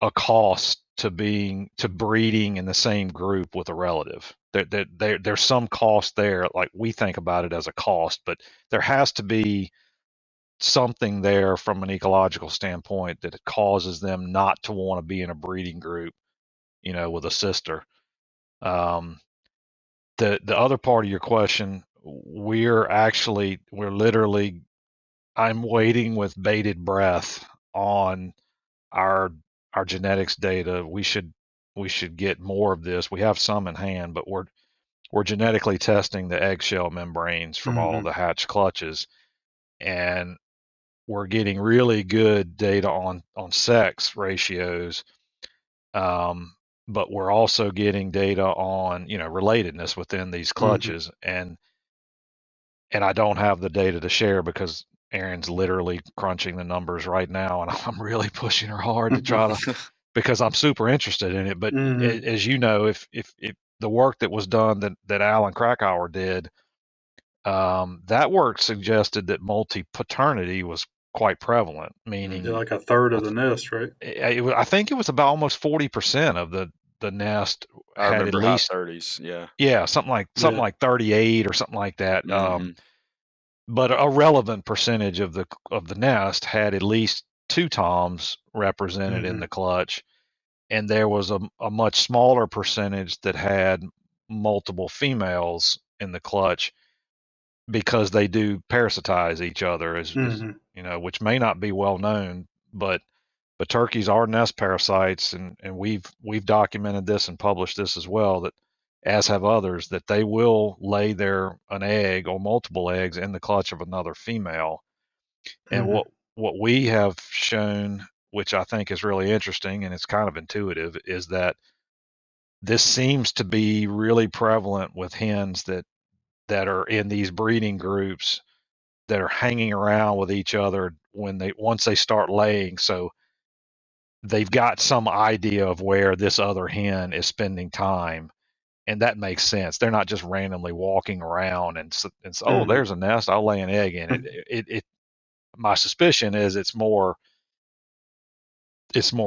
a cost to breeding in the same group with a relative. There's some cost there, like we think about it as a cost, but there has to be something there from an ecological standpoint that it causes them not to want to be in a breeding group, with a sister. The other part of your question, I'm waiting with bated breath on our genetics data. We should get more of this. We have some in hand, but we're genetically testing the eggshell membranes from all the hatch clutches, and we're getting really good data on sex ratios. But we're also getting data on, relatedness within these clutches. And I don't have the data to share because Erin's literally crunching the numbers right now, and I'm really pushing her hard to try to, because I'm super interested in it. But as you know, if the work that was done that Alan Krakauer did, that work suggested that multi-paternity was quite prevalent, meaning like a third of the nest, right? I think it was about almost 40% of the nest I had at remember high least, 30s. something like 38 or something like that. Mhm. But a relevant percentage of the nest had at least two toms represented in the clutch, and there was a much smaller percentage that had multiple females in the clutch, because they do parasitize each other, as which may not be well known, but turkeys are nest parasites, and we've documented this and published this as well, that, as have others, that they will lay an egg or multiple eggs in the clutch of another female. And what we have shown, which I think is really interesting and it's kind of intuitive, is that this seems to be really prevalent with hens that are in these breeding groups, that are hanging around with each other once they start laying. So they've got some idea of where this other hen is spending time, and that makes sense. They're not just randomly walking around and oh, there's a nest, I'll lay an egg in it. My suspicion is it's more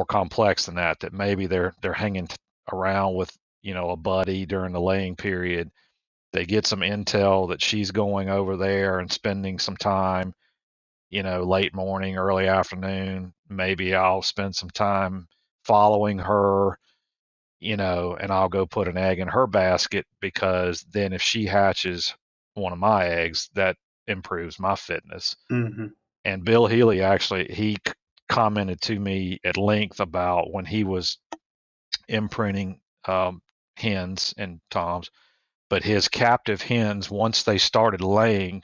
complex than that. That maybe they're hanging around with a buddy during the laying period. They get some intel that she's going over there and spending some time, late morning, early afternoon. Maybe I'll spend some time following her, and I'll go put an egg in her basket, because then if she hatches one of my eggs, that improves my fitness. And Bill Healy actually, commented to me at length about when he was imprinting hens and toms, but his captive hens, once they started laying,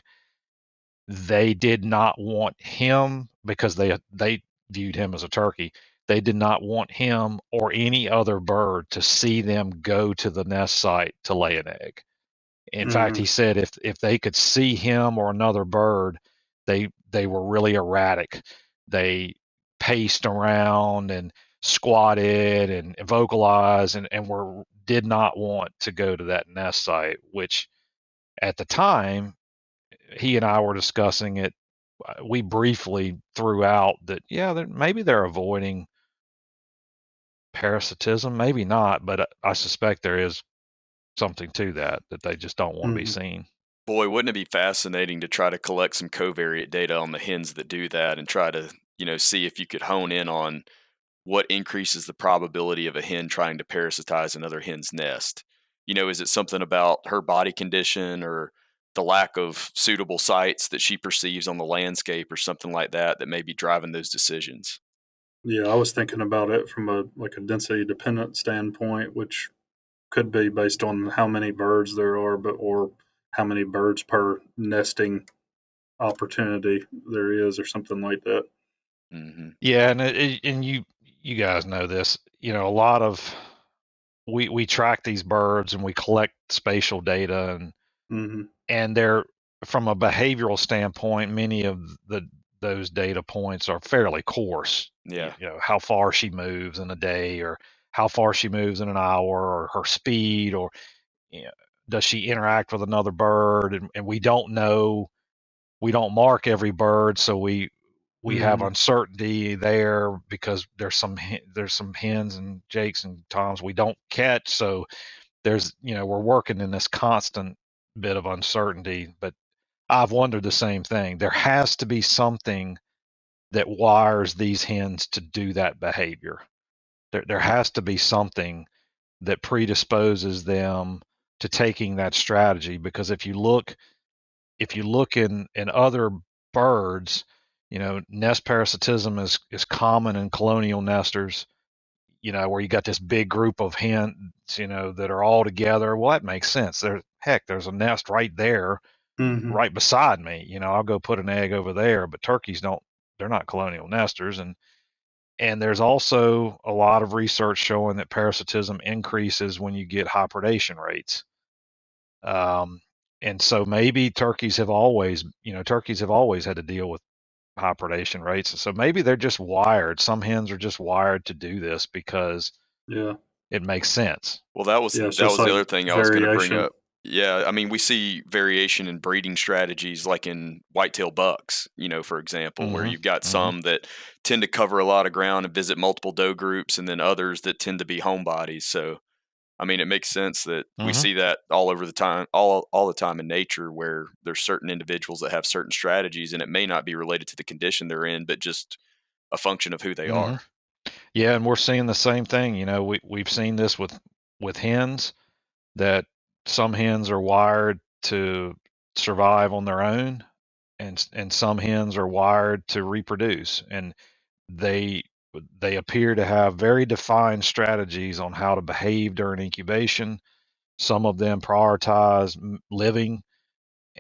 they did not want him, because they viewed him as a turkey. They did not want him or any other bird to see them go to the nest site to lay an egg. In fact, he said if they could see him or another bird, they were really erratic. They paced around and squatted and vocalized, and did not want to go to that nest site, which at the time he and I were discussing it, we briefly threw out that, maybe they're avoiding parasitism, maybe not, but I suspect there is something to that they just don't want to be seen. Boy, wouldn't it be fascinating to try to collect some covariate data on the hens that do that, and try to, see if you could hone in on what increases the probability of a hen trying to parasitize another hen's nest. Is it something about her body condition, or the lack of suitable sites that she perceives on the landscape, or something like that may be driving those decisions? Yeah, I was thinking about it from a density dependent standpoint, which could be based on how many birds there are, or how many birds per nesting opportunity there is, or something like that. Yeah, and you guys know this. A lot of we track these birds and we collect spatial data, and they're, from a behavioral standpoint, many of those data points are fairly coarse. Yeah. How far she moves in a day, or how far she moves in an hour, or her speed, or you know, does she interact with another bird? And we don't know. We don't mark every bird, so we have uncertainty there because there's some hens and jakes and toms we don't catch. So we're working in this constant bit of uncertainty. But I've wondered the same thing. There has to be something that wires these hens to do that behavior. There has to be something that predisposes them to taking that strategy, because if you look in other birds, nest parasitism is common in colonial nesters, where you got this big group of hens, that are all together. Well, that makes sense. There's a nest right there, right beside me. I'll go put an egg over there. But turkeys don't. They're not colonial nesters, and there's also a lot of research showing that parasitism increases when you get high predation rates. And so maybe turkeys have always had to deal with high predation rates. So maybe they're just wired. Some hens are just wired to do this because it makes sense. Well, that was it's the just like other thing I was going to bring variation. up. Yeah, I mean, we see variation in breeding strategies, like in whitetail bucks, for example, where you've got some that tend to cover a lot of ground and visit multiple doe groups, and then others that tend to be homebodies. So, I mean, it makes sense that we see that all over the time, all the time in nature, where there's certain individuals that have certain strategies, and it may not be related to the condition they're in, but just a function of who they are. Yeah, and we're seeing the same thing. We've seen this with hens, that some hens are wired to survive on their own, and some hens are wired to reproduce, and they appear to have very defined strategies on how to behave during incubation. Some of them prioritize living,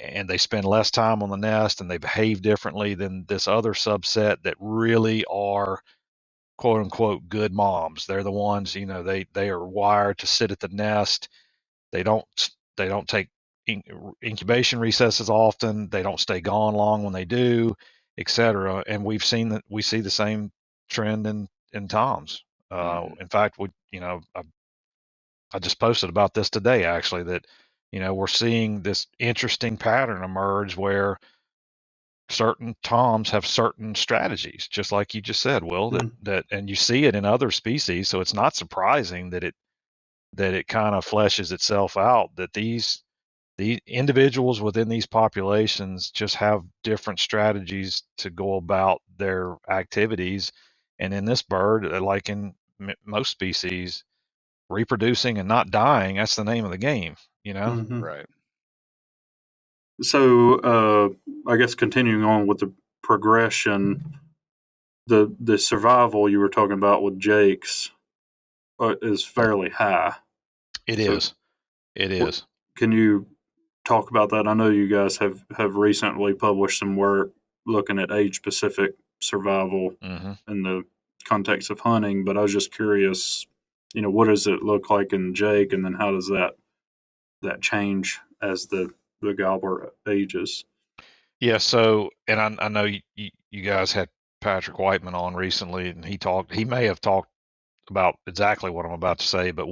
and they spend less time on the nest, and they behave differently than this other subset that really are quote unquote good moms. They're the ones, they are wired to sit at the nest. They don't take incubation recesses often. They don't stay gone long when they do, etc. And we see the same trend in toms. In fact, I just posted about this today, actually, that we're seeing this interesting pattern emerge where certain toms have certain strategies, just like you just said, Will. And you see it in other species, so it's not surprising that it kind of fleshes itself out, that the individuals within these populations just have different strategies to go about their activities. And in this bird, like in most species, reproducing and not dying, that's the name of the game, Right. So I guess continuing on with the progression, the survival you were talking about with jakes is fairly high. It So is. It is. Can you talk about that? I know you guys have recently published some work looking at age-specific survival in the context of hunting, but I was just curious, what does it look like in Jake, and then how does that change as the gobbler ages? Yeah. So, and I know you guys had Patrick Wightman on recently, and he may have talked about exactly what I'm about to say, but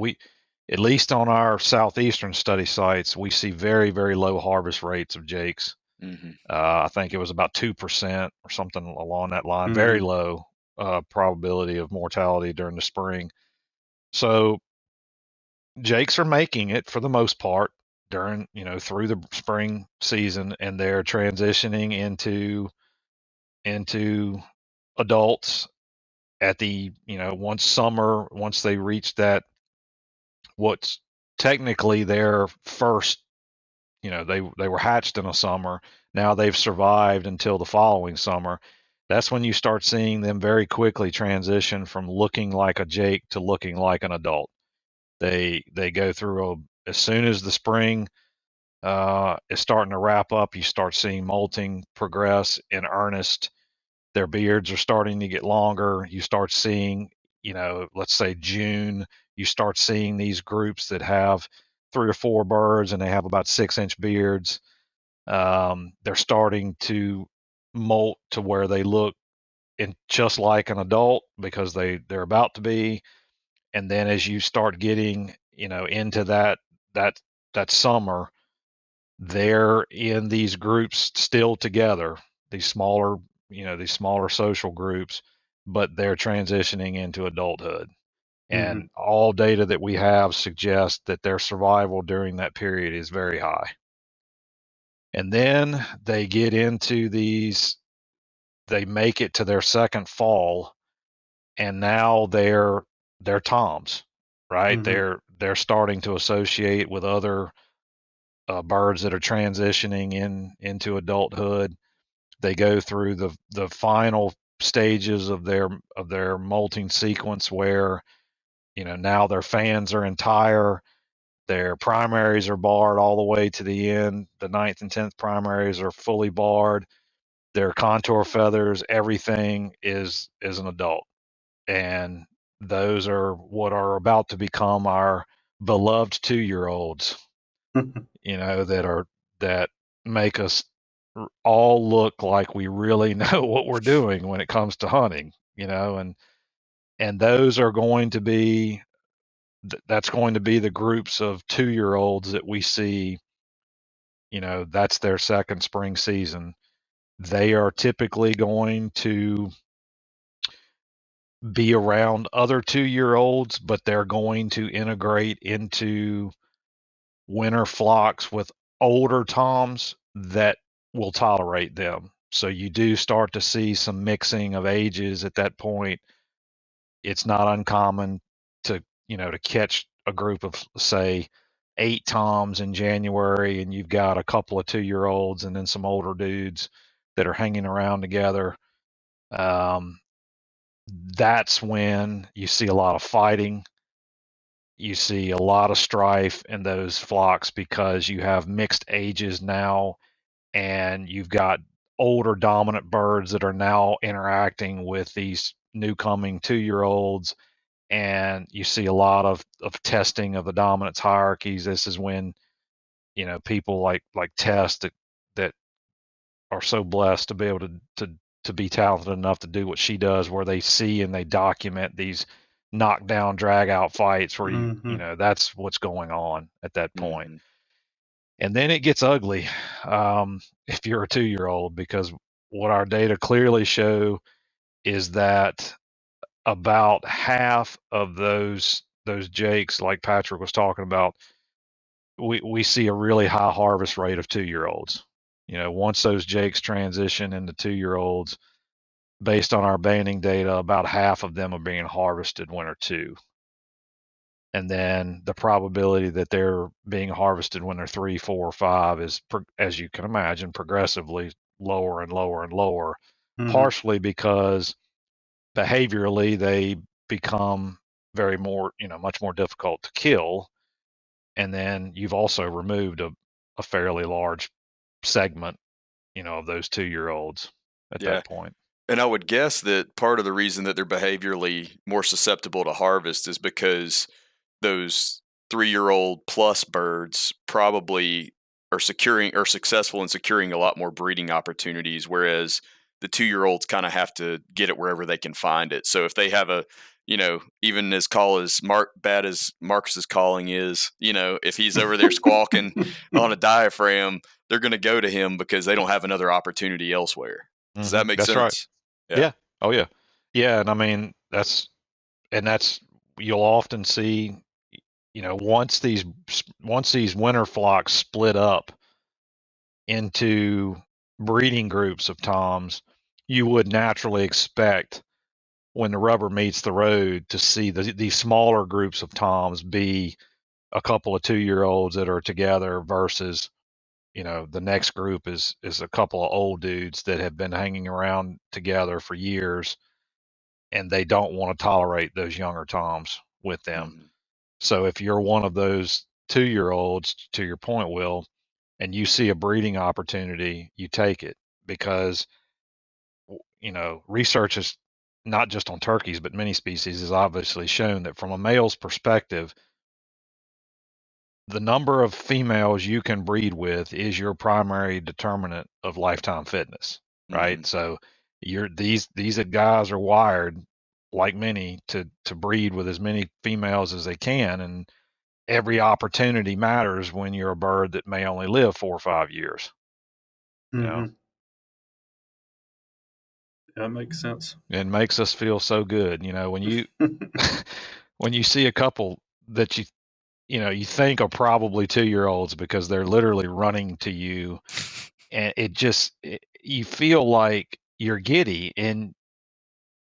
at least on our southeastern study sites, we see very, very low harvest rates of jakes. I think it was about 2% or something along that line. Very low probability of mortality during the spring. So jakes are making it for the most part during, through the spring season, and they're transitioning into adults at the, once they reach that, what's technically their first, they were hatched in a summer. Now they've survived until the following summer. That's when you start seeing them very quickly transition from looking like a jake to looking like an adult. They go through as soon as the spring is starting to wrap up, you start seeing molting progress in earnest. Their beards are starting to get longer. You start seeing, let's say June, you start seeing these groups that have 3 or 4 birds and they have about 6-inch beards. They're starting to molt to where they look just like an adult because they're about to be. And then as you start getting, into that summer, they're in these groups still together, these smaller, these smaller social groups, but they're transitioning into adulthood. Mm-hmm. And all data that we have suggests that their survival during that period is very high. And then they get into they make it to their second fall, and now they're toms, right? Mm-hmm. They're starting to associate with other birds that are transitioning into adulthood. They go through the final stages of their molting sequence where now their fans are entire, their primaries are barred all the way to the end. The 9th and 10th primaries are fully barred. Their contour feathers, everything is an adult. And those are what are about to become our beloved 2-year-olds, that make us all look like we really know what we're doing when it comes to hunting, and those are going to be that's going to be the groups of 2-year-olds that we see. That's their second spring season. They are typically going to be around other 2-year-olds, but they're going to integrate into winter flocks with older toms that will tolerate them. So you do start to see some mixing of ages at that point. It's not uncommon to catch a group of, say, 8 toms in January, and you've got a couple of 2-year-olds and then some older dudes that are hanging around together. That's when you see a lot of fighting. You see a lot of strife in those flocks because you have mixed ages now, and you've got older dominant birds that are now interacting with these new coming 2-year-olds, and you see a lot of testing of the dominance hierarchies. This is when people like Tess that are so blessed to be able to be talented enough to do what she does, where they see and they document these knockdown drag out fights where Mm-hmm. that's what's going on at that point. Mm-hmm. And then it gets ugly, if you're a 2-year-old, because what our data clearly show is that about half of those jakes, like Patrick was talking about, we see a really high harvest rate of 2-year-olds. Once those jakes transition into 2-year-olds, based on our banding data, about half of them are being harvested winter 2. And then the probability that they're being harvested when they're 3, 4, or 5 is, as you can imagine, progressively lower and lower and lower, Mm-hmm. partially because behaviorally they become much more difficult to kill. And then you've also removed a fairly large segment, of those 2-year-olds at Yeah. that point. And I would guess that part of the reason that they're behaviorally more susceptible to harvest is because those 3-year-old plus birds probably are successful in securing a lot more breeding opportunities, whereas the 2-year-olds kind of have to get it wherever they can find it. So if they have even as bad as Marcus's calling is, if he's over there squawking on a diaphragm, they're going to go to him because they don't have another opportunity elsewhere. Does that make That's right. sense? Yeah. Oh yeah. Yeah. And I mean, that's you'll often see, once these winter flocks split up into breeding groups of toms, you would naturally expect, when the rubber meets the road, to see these smaller groups of toms be a couple of 2-year-olds that are together versus, the next group is a couple of old dudes that have been hanging around together for years, and they don't want to tolerate those younger toms with them. Mhm. So if you're one of those 2-year-olds, to your point, Will, and you see a breeding opportunity, you take it, because research is not just on turkeys, but many species has obviously shown that from a male's perspective, the number of females you can breed with is your primary determinant of lifetime fitness. right? So these guys are wired, like many, to breed with as many females as they can, and every opportunity matters when you're a bird that may only live 4 or 5 years. You know, That makes sense. it makes us feel so good. You know, when you when you see a couple that you think are probably 2-year-olds because they're literally running to you, and you feel like you're giddy, and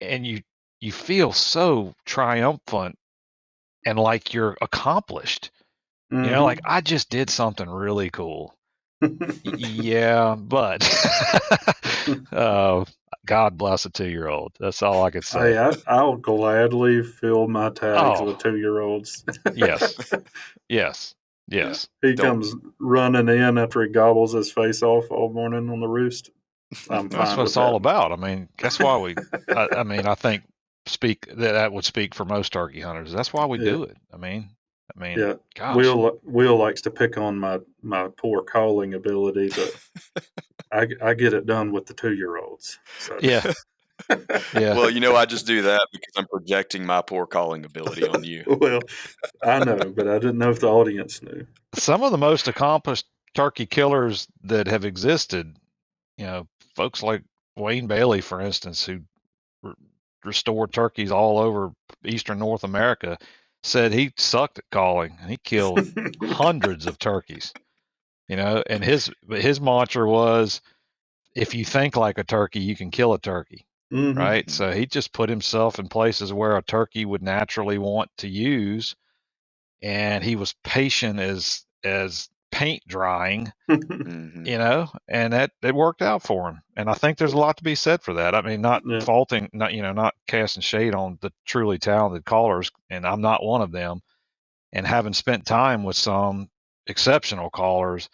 you feel so triumphant and like you're accomplished. You know, like I just did something really cool. Yeah, but God bless a 2-year-old. That's all I could say. Hey, I'll gladly fill my tags with Oh, 2-year-olds. yes, yes, Yeah. yes. He Don't- comes running in after he gobbles his face off all morning on the roost. I'm That's fine what with it's all that. about. I mean, that's why I mean, I think that would speak for most turkey hunters. That's why we Yeah. do it. I mean, Yeah. gosh. Will likes to pick on my poor calling ability, but I get it done with the 2-year-olds. So Yeah, yeah. Well, I just do that because I'm projecting my poor calling ability on you. Well, I know, but I didn't know if the audience knew. Some of the most accomplished turkey killers that have existed, folks like Wayne Bailey, for instance, who restored turkeys all over eastern North America, said he sucked at calling, and he killed hundreds of turkeys. And his mantra was, if you think like a turkey, you can kill a turkey. Mm-hmm. Right? So he just put himself in places where a turkey would naturally want to use, and he was patient as paint drying, Mhm. and that it worked out for him. And I think there's a lot to be said for that. I mean, not Yeah. faulting, not casting shade on the truly talented callers, and I'm not one of them. And having spent time with some exceptional callers,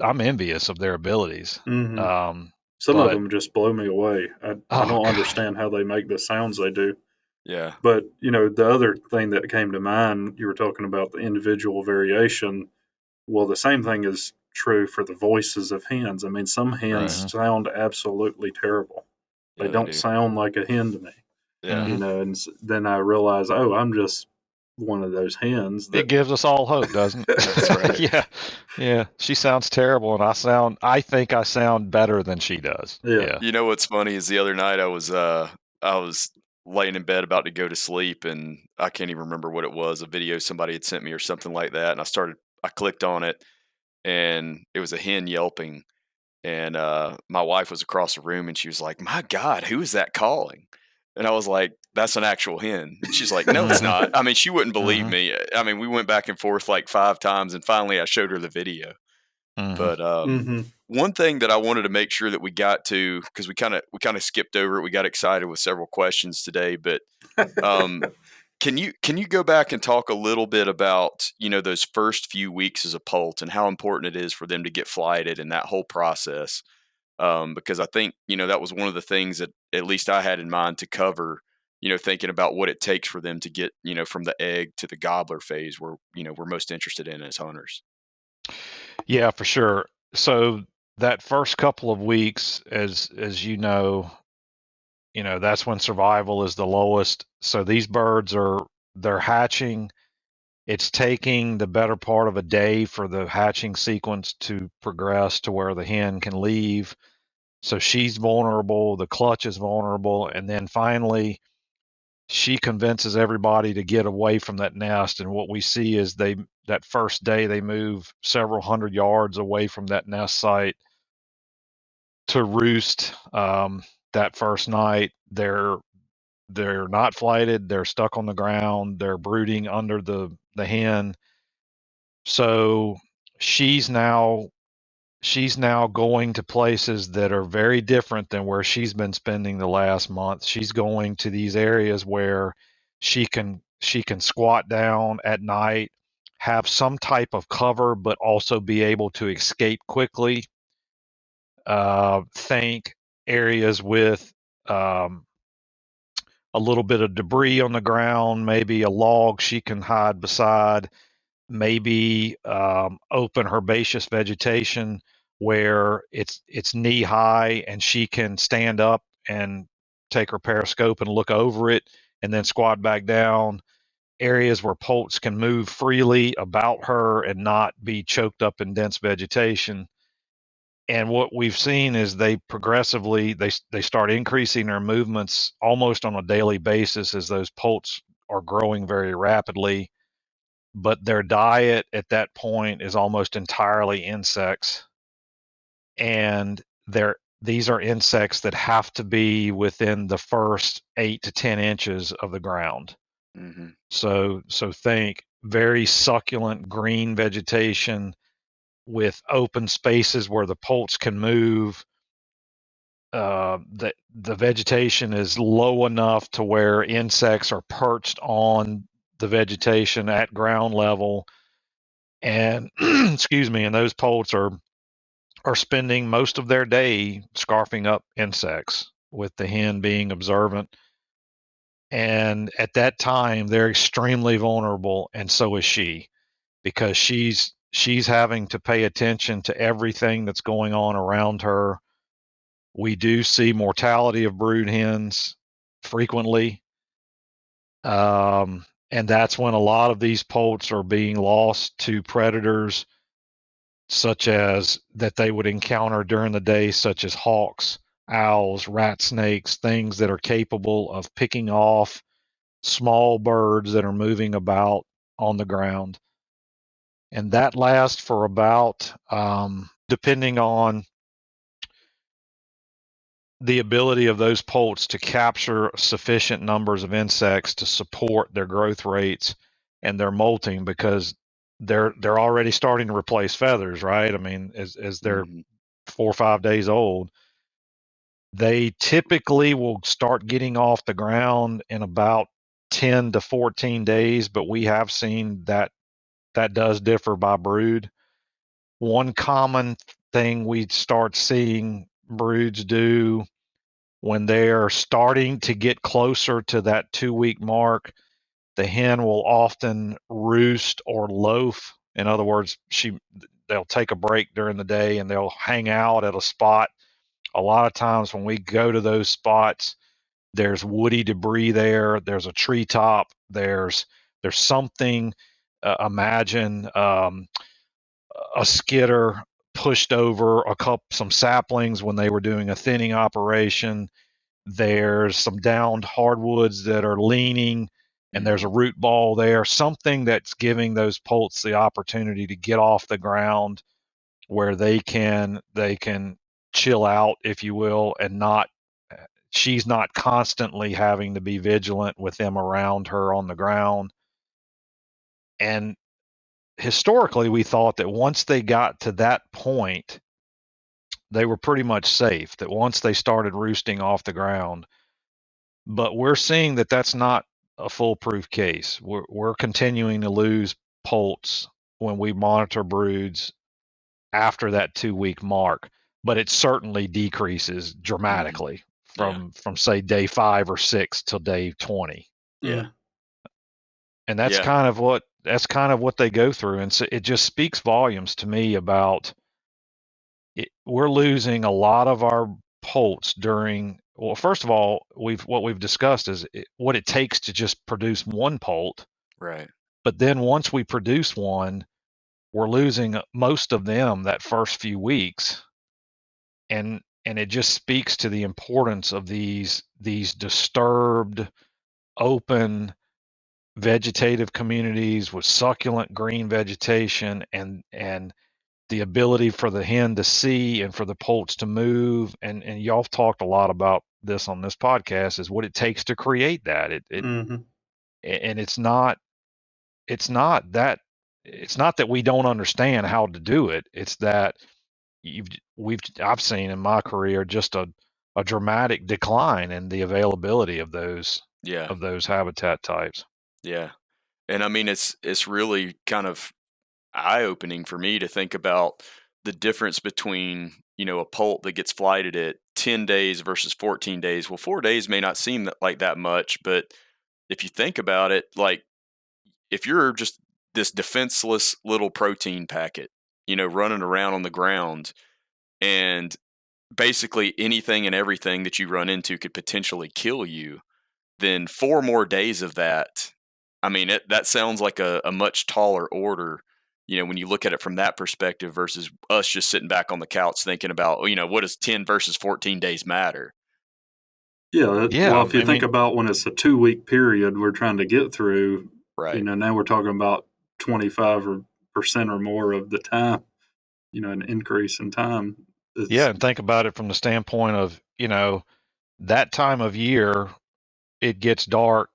I'm envious of their abilities. Mm-hmm. Some of But them just blow me away. I oh don't God, understand how they make the sounds they do. Yeah. But, the other thing that came to mind, you were talking about the individual variation. Well, the same thing is true for the voices of hens. I mean, some hens Right. sound absolutely terrible. Yeah, They they don't do. sound like a hen to me, Yeah. and then I realize, oh, I'm just one of those hens It that. gives us all hope, doesn't it? That's right. Yeah, yeah. She sounds terrible, and I think I sound better than she does. Yeah. Yeah. You know what's funny is the other night I was laying in bed about to go to sleep, and I can't even remember what it was, a video somebody had sent me or something like that, and I clicked on it, and it was a hen yelping, and my wife was across the room, and she was like, "My God, who is that calling?" And I was like, "That's an actual hen." And she's like, "No, it's not." I mean, she wouldn't believe me. I mean, we went back and forth like 5 times, and finally I showed her the video. But Mm-hmm. one thing that I wanted to make sure that we got to, because we kind of skipped over it, we got excited with several questions today, but um, can you go back and talk a little bit about those first few weeks as a poult and how important it is for them to get flighted and that whole process? Because I think that was one of the things that at least I had in mind to cover. Thinking about what it takes for them to get from the egg to the gobbler phase, where we're most interested in as hunters. Yeah, for sure. So that first couple of weeks, as that's when survival is the lowest. So these birds they're hatching. It's taking the better part of a day for the hatching sequence to progress to where the hen can leave. So she's vulnerable, the clutch is vulnerable, and then finally she convinces everybody to get away from that nest. And what we see is that first day they move several hundred yards away from that nest site to roost. That first night they're not flighted, they're stuck on the ground, they're brooding under the hen. So she's now going to places that are very different than where she's been spending the last month. She's going to these areas where she can squat down at night, have some type of cover, but also be able to escape quickly. Think areas with um, a little bit of debris on the ground, maybe a log she can hide beside, maybe open herbaceous vegetation where it's knee high and she can stand up and take her periscope and look over it and then squat back down. Areas where poults can move freely about her and not be choked up in dense vegetation. And what we've seen is they progressively they start increasing their movements almost on a daily basis as those poults are growing very rapidly. But their diet at that point is almost entirely insects, and these are insects that have to be within the first 8 to 10 inches of the ground. Mm-hmm. So think very succulent green vegetation with open spaces where the poults can move. The vegetation is low enough to where insects are perched on the vegetation at ground level, and excuse me, and those poults are spending most of their day scarfing up insects, with the hen being observant. And at that time, they're extremely vulnerable, and so is she, because she's having to pay attention to everything that's going on around her. We do see mortality of brood hens frequently, and that's when a lot of these poults are being lost to predators, such as that they would encounter during the day, such as hawks, owls, rat snakes, things that are capable of picking off small birds that are moving about on the ground. And that lasts for about, depending on the ability of those poults to capture sufficient numbers of insects to support their growth rates and their molting, because they're already starting to replace feathers, right? I mean, as they're Mm-hmm. 4 or 5 days old, they typically will start getting off the ground in about 10 to 14 days, but we have seen that that does differ by brood. One common thing we start seeing broods do when they are starting to get closer to that 2-week mark, the hen will often roost or loaf. In other words, they'll take a break during the day and they'll hang out at a spot. A lot of times when we go to those spots, there's woody debris there. There's a treetop. There's something. Imagine a skidder pushed over some saplings when they were doing a thinning operation. There's some downed hardwoods that are leaning, and there's a Mm-hmm. root ball there. Something that's giving those poults the opportunity to get off the ground where they can chill out, if you will, and not she's not constantly having to be vigilant with them around her on the ground. And historically, we thought that once they got to that point, they were pretty much safe, that once they started roosting off the ground. But we're seeing that that's not a foolproof case. We're continuing to lose poults when we monitor broods after that 2-week mark, but it certainly decreases Mm-hmm. dramatically Yeah. from say day 5 or 6 till day 20. Yeah. And that's Yeah. kind of what they go through, and so it just speaks volumes to me about it. We're losing a lot of our poults during, well, first of all, what we've discussed is what it takes to just produce one poult, Right. but then once we produce one, we're losing most of them that first few weeks. And it just speaks to the importance of these disturbed, open vegetative communities with succulent green vegetation, and the ability for the hen to see and for the poults to move. And y'all have talked a lot about this on this podcast, is what it takes to create that. Mm-hmm. And it's not that we don't understand how to do it. It's that I've seen in my career just a dramatic decline in the availability of those Yeah. habitat types. Yeah. And I mean, it's really kind of eye-opening for me to think about the difference between, a poult that gets flighted at 10 days versus 14 days. Well, 4 days may not seem like that much, but if you think about it, like, if you're just this defenseless little protein packet, running around on the ground, and basically anything and everything that you run into could potentially kill you, then 4 more days of that, I mean, that sounds like a much taller order, when you look at it from that perspective versus us just sitting back on the couch thinking about, what does 10 versus 14 days matter? Yeah. Yeah, Well, if you I think mean, about when it's a 2-week period we're trying to get through, Right. now we're talking about 25% or more of the time, an increase in time. yeah, It's, and think about it from the standpoint of, that time of year, it gets dark,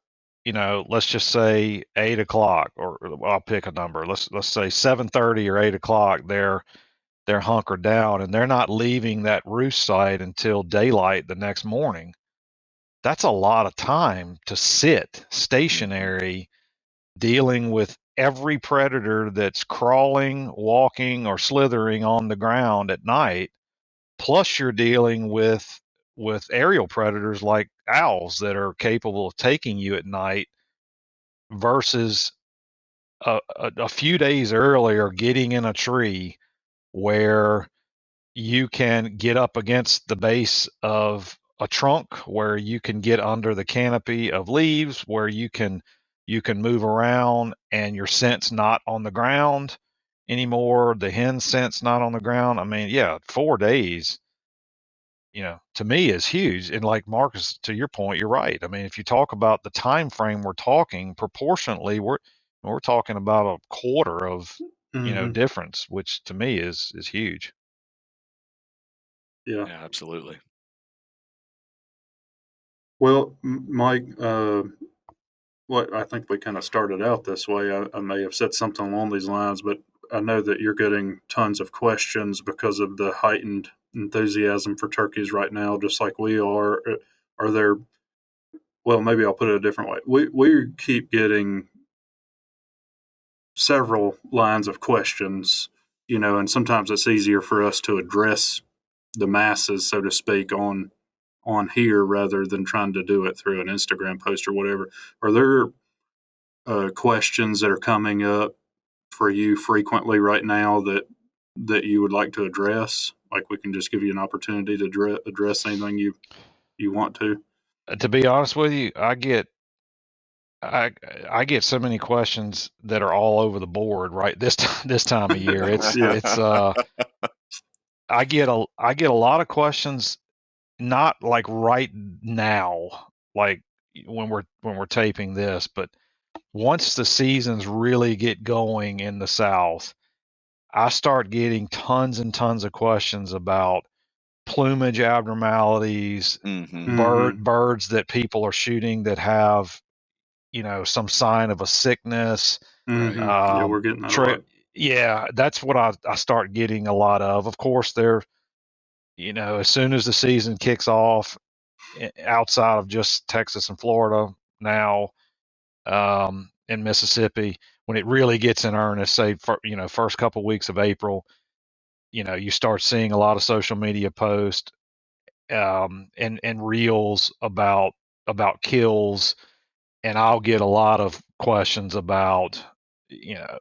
let's just say 8 o'clock, or I'll pick a number. Let's say 7:30 or 8 o'clock. They're hunkered down and they're not leaving that roost site until daylight the next morning. That's a lot of time to sit stationary dealing with every predator that's crawling, walking, or slithering on the ground at night. Plus, you're dealing with aerial predators like owls that are capable of taking you at night versus a few days earlier getting in a tree where you can get up against the base of a trunk, where you can get under the canopy of leaves, where you can move around and your scent's not on the ground anymore, the hen scent's not on the ground. I mean, yeah, 4 days, to me is huge. And like Marcus, to your point, you're right. I mean, if you talk about the time frame we're talking proportionately, we're talking about a quarter of mhm. difference, which to me is huge. Yeah. Yeah, absolutely. Well, Mike, what I think we kind of started out this way. I may have said something along these lines, but I know that you're getting tons of questions because of the heightened enthusiasm for turkeys right now, just like we are. Are there? Well, maybe I'll put it a different way. We keep getting several lines of questions, and sometimes it's easier for us to address the masses, so to speak, on here rather than trying to do it through an Instagram post or whatever. Are there questions that are coming up for you frequently right now that you would like to address? Like we can just give you an opportunity to address anything you want to. To be honest with you, I I get so many questions that are all over the board right this time of year. It's Yeah. it's I get a lot of questions, not like right now, like when we're taping this, but once the seasons really get going in the South, I start getting tons and tons of questions about plumage abnormalities, Hmm. Mm-hmm. birds that people are shooting that have, some sign of a sickness. Right. Mm-hmm. Yeah, Um, we're getting that a tra- lot. yeah, that's what I start getting a lot of. Of course, they're, as soon as the season kicks off, outside of just Texas and Florida now, in Mississippi, when it really gets in earnest, say, first couple weeks of April, you start seeing a lot of social media posts, and reels about kills, and I'll get a lot of questions about, you know,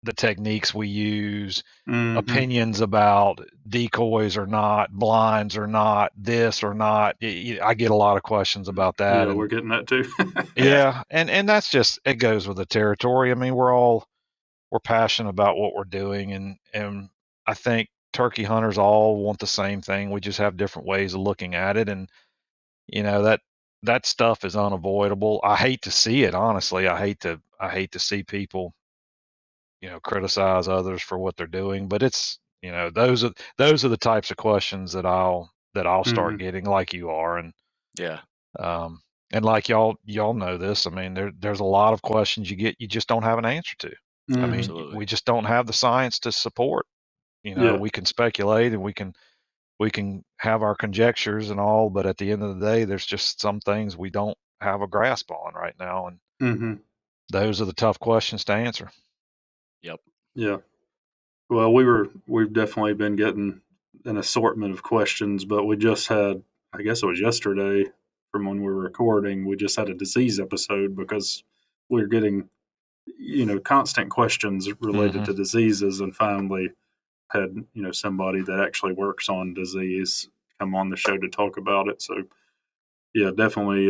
the techniques we use, Mm-hmm. opinions about decoys or not, blinds or not, this or not. I get a lot of questions about that, Yeah, and we're getting that too. Yeah. yeah, and that's just, it goes with the territory. I mean, we're passionate about what we're doing, and I think turkey hunters all want the same thing. We just have different ways of looking at it, and that stuff is unavoidable. I hate to see it, honestly. I hate to see people, criticize others for what they're doing, but it's, those are the types of questions that I'll start Mm-hmm. getting, like you are. Yeah. Um and like y'all know this. I mean, there's a lot of questions you just don't have an answer to. I Mm-hmm. mean, Absolutely. we just don't have the science to support. Yeah. We can speculate and we can have our conjectures and all, but at the end of the day, there's just some things we don't have a grasp on right now, and Mm-hmm. those are the tough questions to answer. Yep. Yeah. Well, we've definitely been getting an assortment of questions, but we just had, I guess it was yesterday from when we were recording, we just had a disease episode because we're getting, constant questions related Hmm. to diseases, and finally had somebody that actually works on disease come on the show to talk about it. So yeah, definitely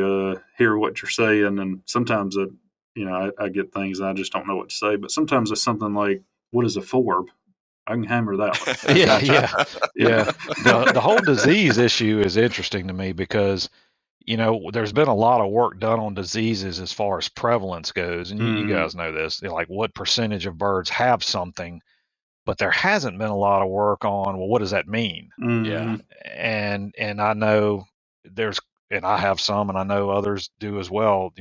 hear what you're saying. And sometimes I get things and I just don't know what to say. But sometimes it's something like, what is a forb? I can hammer that one. Yeah. The whole disease issue is interesting to me because there's been a lot of work done on diseases as far as prevalence goes, and you guys know this, like what percentage of birds have something, but there hasn't been a lot of work on, well, what does that mean? Yeah. And I know and I have some, and I know others do as well.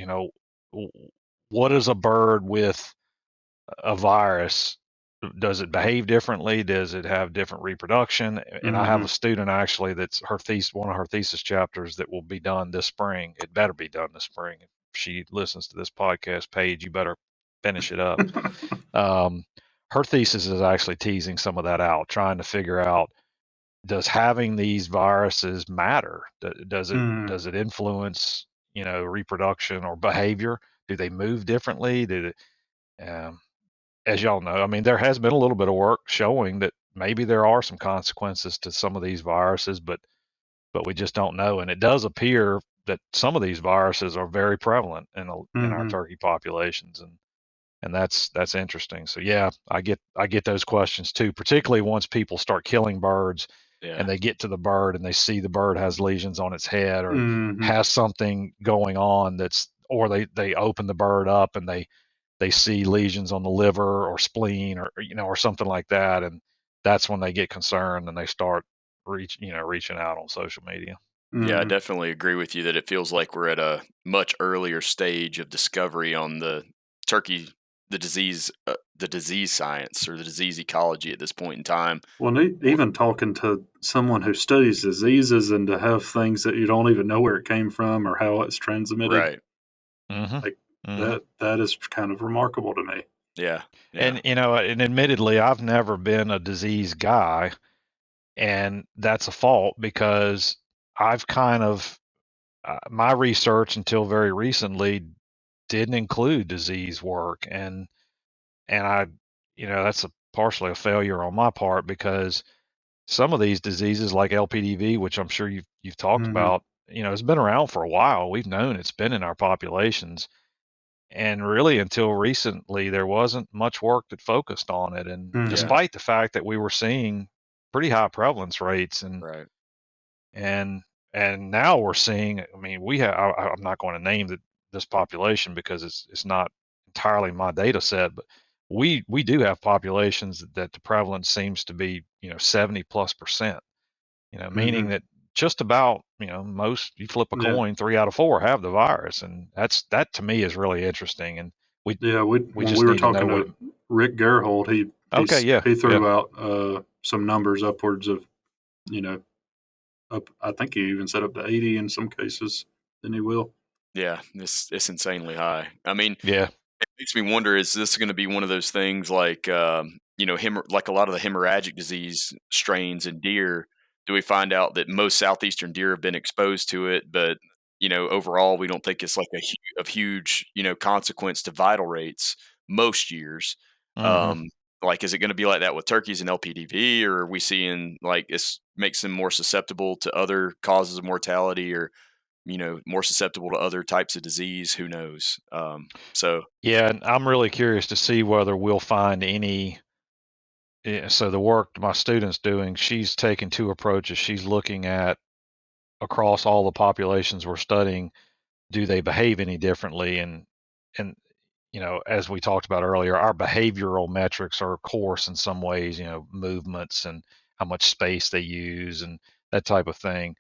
What is a bird with a virus? Does it behave differently? Does it have different reproduction? And I have a student actually that's one of her thesis chapters that will be done this spring. It better be done this spring. If she listens to this podcast, Paige, you better finish it up. Her thesis is actually teasing some of that out, trying to figure out, does having these viruses matter? Does it influence, reproduction or behavior? Do they move differently? As y'all know, I mean, there has been a little bit of work showing that maybe there are some consequences to some of these viruses, but we just don't know. And it does appear that some of these viruses are very prevalent in our turkey populations, and that's interesting. So yeah, I get those questions too, particularly once people start killing birds and they get to the bird and they see the bird has lesions on its head or has something going on or they open the bird up and they see lesions on the liver or spleen or something like that, and that's when they get concerned and they start reaching out on social media. Yeah, I definitely agree with you that it feels like we're at a much earlier stage of discovery on the turkey, the disease science or the disease ecology at this point in time. Well, even talking to someone who studies diseases and to have things that you don't even know where it came from or how it's transmitted, Right. like that is kind of remarkable to me. Yeah. And and admittedly, I've never been a disease guy, and that's a fault because I've kind of my research until very recently didn't include disease work, and I that's partially a failure on my part because some of these diseases like LPDV, which I'm sure you've talked about, it's been around for a while. We've known it's been in our populations, and really until recently there wasn't much work that focused on it. And despite the fact that we were seeing pretty high prevalence rates, Right. and now we're seeing, I mean, I'm not going to name this population because it's not entirely my data set, but we do have populations that the prevalence seems to be 70+%, meaning that just about most, you flip a coin, 3 out of 4 have the virus, and that to me is really interesting. And we when just we were need to know talking what. to Rick Gerhold, he threw out some numbers upwards of up. I think he even said up to 80 in some cases. Then he will. Yeah, it's insanely high. I mean, Yeah. it makes me wonder: is this going to be one of those things like like a lot of the hemorrhagic disease strains in deer? Do we find out that most southeastern deer have been exposed to it, but overall we don't think it's like a huge consequence to vital rates most years? Like, is it going to be like that with turkeys and LPDV, or are we seeing like it makes them more susceptible to other causes of mortality, or more susceptible to other types of disease? Who knows? So Yeah, and I'm really curious to see whether we'll find any. So the work my student's doing, she's taking two approaches. She's looking at across all the populations we're studying, do they behave any differently? And as we talked about earlier, our behavioral metrics are coarse in some ways, movements and how much space they use and that type of thing.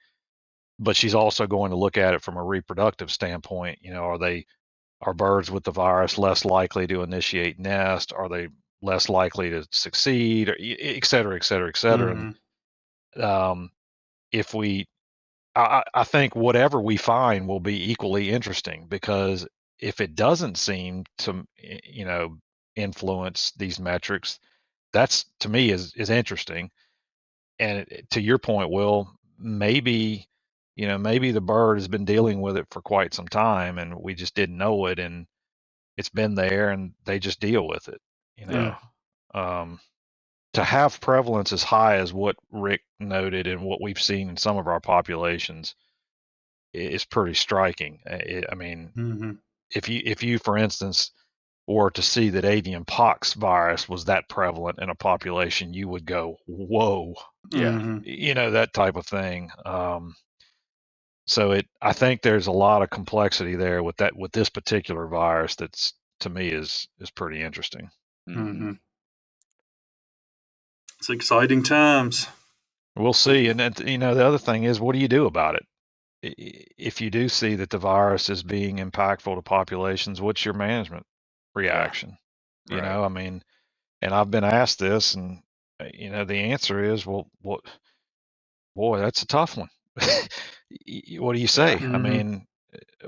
But she's also going to look at it from a reproductive standpoint. Are birds with the virus less likely to initiate nest? Are they less likely to succeed? Or et cetera, et cetera, et cetera. And if we, I think whatever we find will be equally interesting, because if it doesn't seem to, influence these metrics, that's to me is interesting. And to your point, Will, maybe, maybe the bird has been dealing with it for quite some time and we just didn't know it, and it's been there and they just deal with it, Yeah. Um, to have prevalence as high as what Rick noted and what we've seen in some of our populations is pretty striking. I mean, Mm-hmm. if you, for instance, were to see that avian pox virus was that prevalent in a population, you would go, whoa, Yeah. Mm-hmm. that type of thing. So I think there's a lot of complexity there with this particular virus that's, to me, is pretty interesting. Mm-hmm. It's exciting times. We'll see. And then, the other thing is, what do you do about it? If you do see that the virus is being impactful to populations, what's your management reaction? Right. I mean, and I've been asked this, and the answer is, well, boy, that's a tough one. What do you say? Yeah. I mean,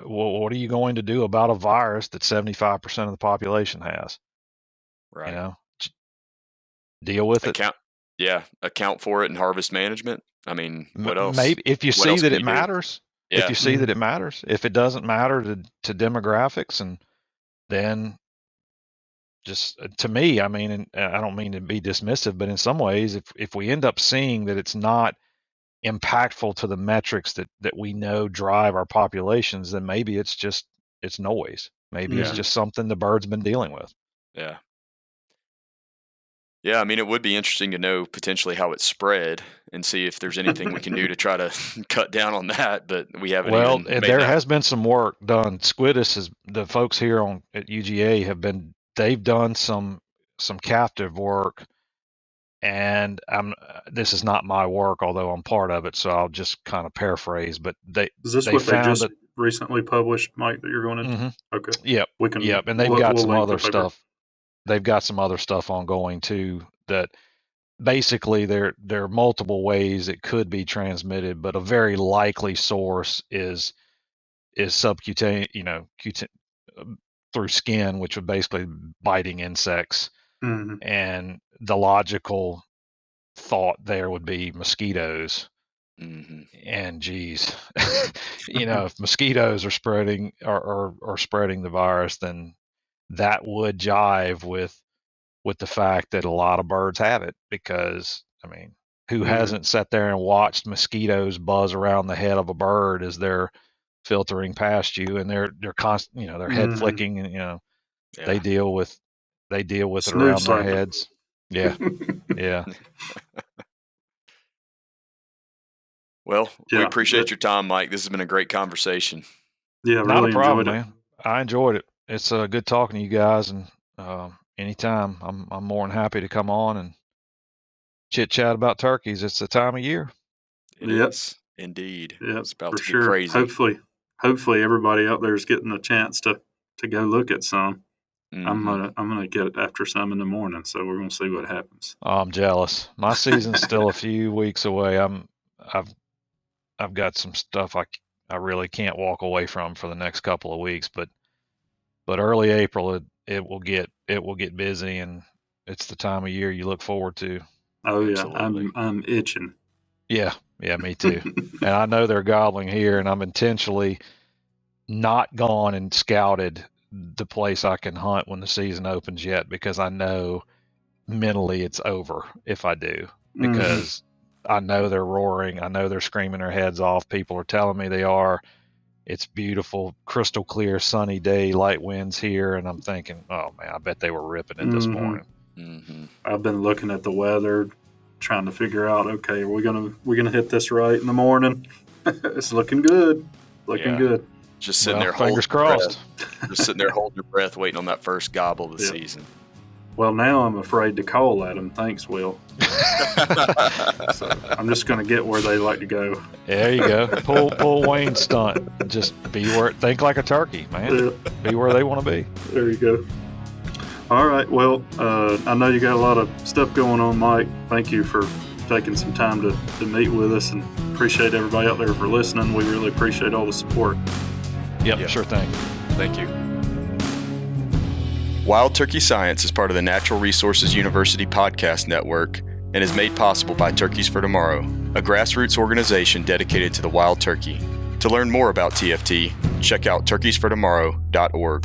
what are you going to do about a virus that 75% of the population has? Right. Deal with it. Account for it in harvest management. I mean, what else? Maybe if you What see else that can it you do? matters. Yeah. If you see that it matters. If it doesn't matter to demographics, and then just to me, I mean, and I don't mean to be dismissive, but in some ways, if we end up seeing that it's not impactful to the metrics that we know drive our populations, then maybe it's noise. Maybe it's just something the bird's been dealing with. Yeah. Yeah, I mean, it would be interesting to know potentially how it spread and see if there's anything we can do to try to cut down on that, but we haven't Well, even made there that. has been some work done. The folks here at UGA they've done some captive work, and this is not my work, although I'm part of it, so I'll just kind of paraphrase, but Is this they what they found just recently published, Mike, that you're going into? Mhm. Okay. Yep. We can. Yep. And they've got we'll some link the other paper. stuff. They've got some other stuff ongoing too, that basically there are multiple ways it could be transmitted, but a very likely source is subcutaneous, through skin, which would basically biting insects. Mm-hmm. And the logical thought there would be mosquitoes. Mm-hmm. And geez, if mosquitoes are spreading or spreading the virus, then that would jive with the fact that a lot of birds have it, because I mean, who hasn't sat there and watched mosquitoes buzz around the head of a bird as they're filtering past you, and they're constant, their head flicking, and they deal with it around their heads. Yeah. Yeah. Well, we appreciate your time, Mike. This has been a great conversation. Yeah, Not really a problem, enjoyed it. man. I enjoyed it. It's good talking to you guys, and anytime I'm more than happy to come on and chit chat about turkeys. It's the time of year. It is indeed. Yeah, It's about for to sure. get crazy. Hopefully everybody out there is getting a chance to go look at some. Mm-hmm. I'm gonna get after some in the morning, so we're gonna see what happens. Oh, I'm jealous. My season's still a few weeks away. I've got some stuff I really can't walk away from for the next couple of weeks, but early April it will get busy, and it's the time of year you look forward to. Oh Absolutely. yeah, I'm itching. Yeah, me too. And I know they're gobbling here, and I'm intentionally not gone and scouted the place I can hunt when the season opens yet, because I know mentally it's over if I do, because I know they're roaring. I know they're screaming their heads off. People are telling me they are. It's beautiful, crystal clear, sunny day, light winds here. And I'm thinking, oh man, I bet they were ripping it this morning. Mm-hmm. I've been looking at the weather, trying to figure out, okay, are we gonna hit this right in the morning? It's looking good. Good. Just sitting there holding fingers crossed. Just sitting there holding your breath, waiting on that first gobble of the season. Well, now I'm afraid to call at them. Thanks, Will. So I'm just going to get where they like to go. There you go. Pull Wayne's stunt. Just think like a turkey, man. Yeah. Be where they want to be. There you go. All right. Well, I know you got a lot of stuff going on, Mike. Thank you for taking some time to meet with us, and appreciate everybody out there for listening. We really appreciate all the support. Yep. Sure thing. Thank you. Wild Turkey Science is part of the Natural Resources University podcast network and is made possible by Turkeys for Tomorrow, a grassroots organization dedicated to the wild turkey. To learn more about TFT, check out turkeysfortomorrow.org.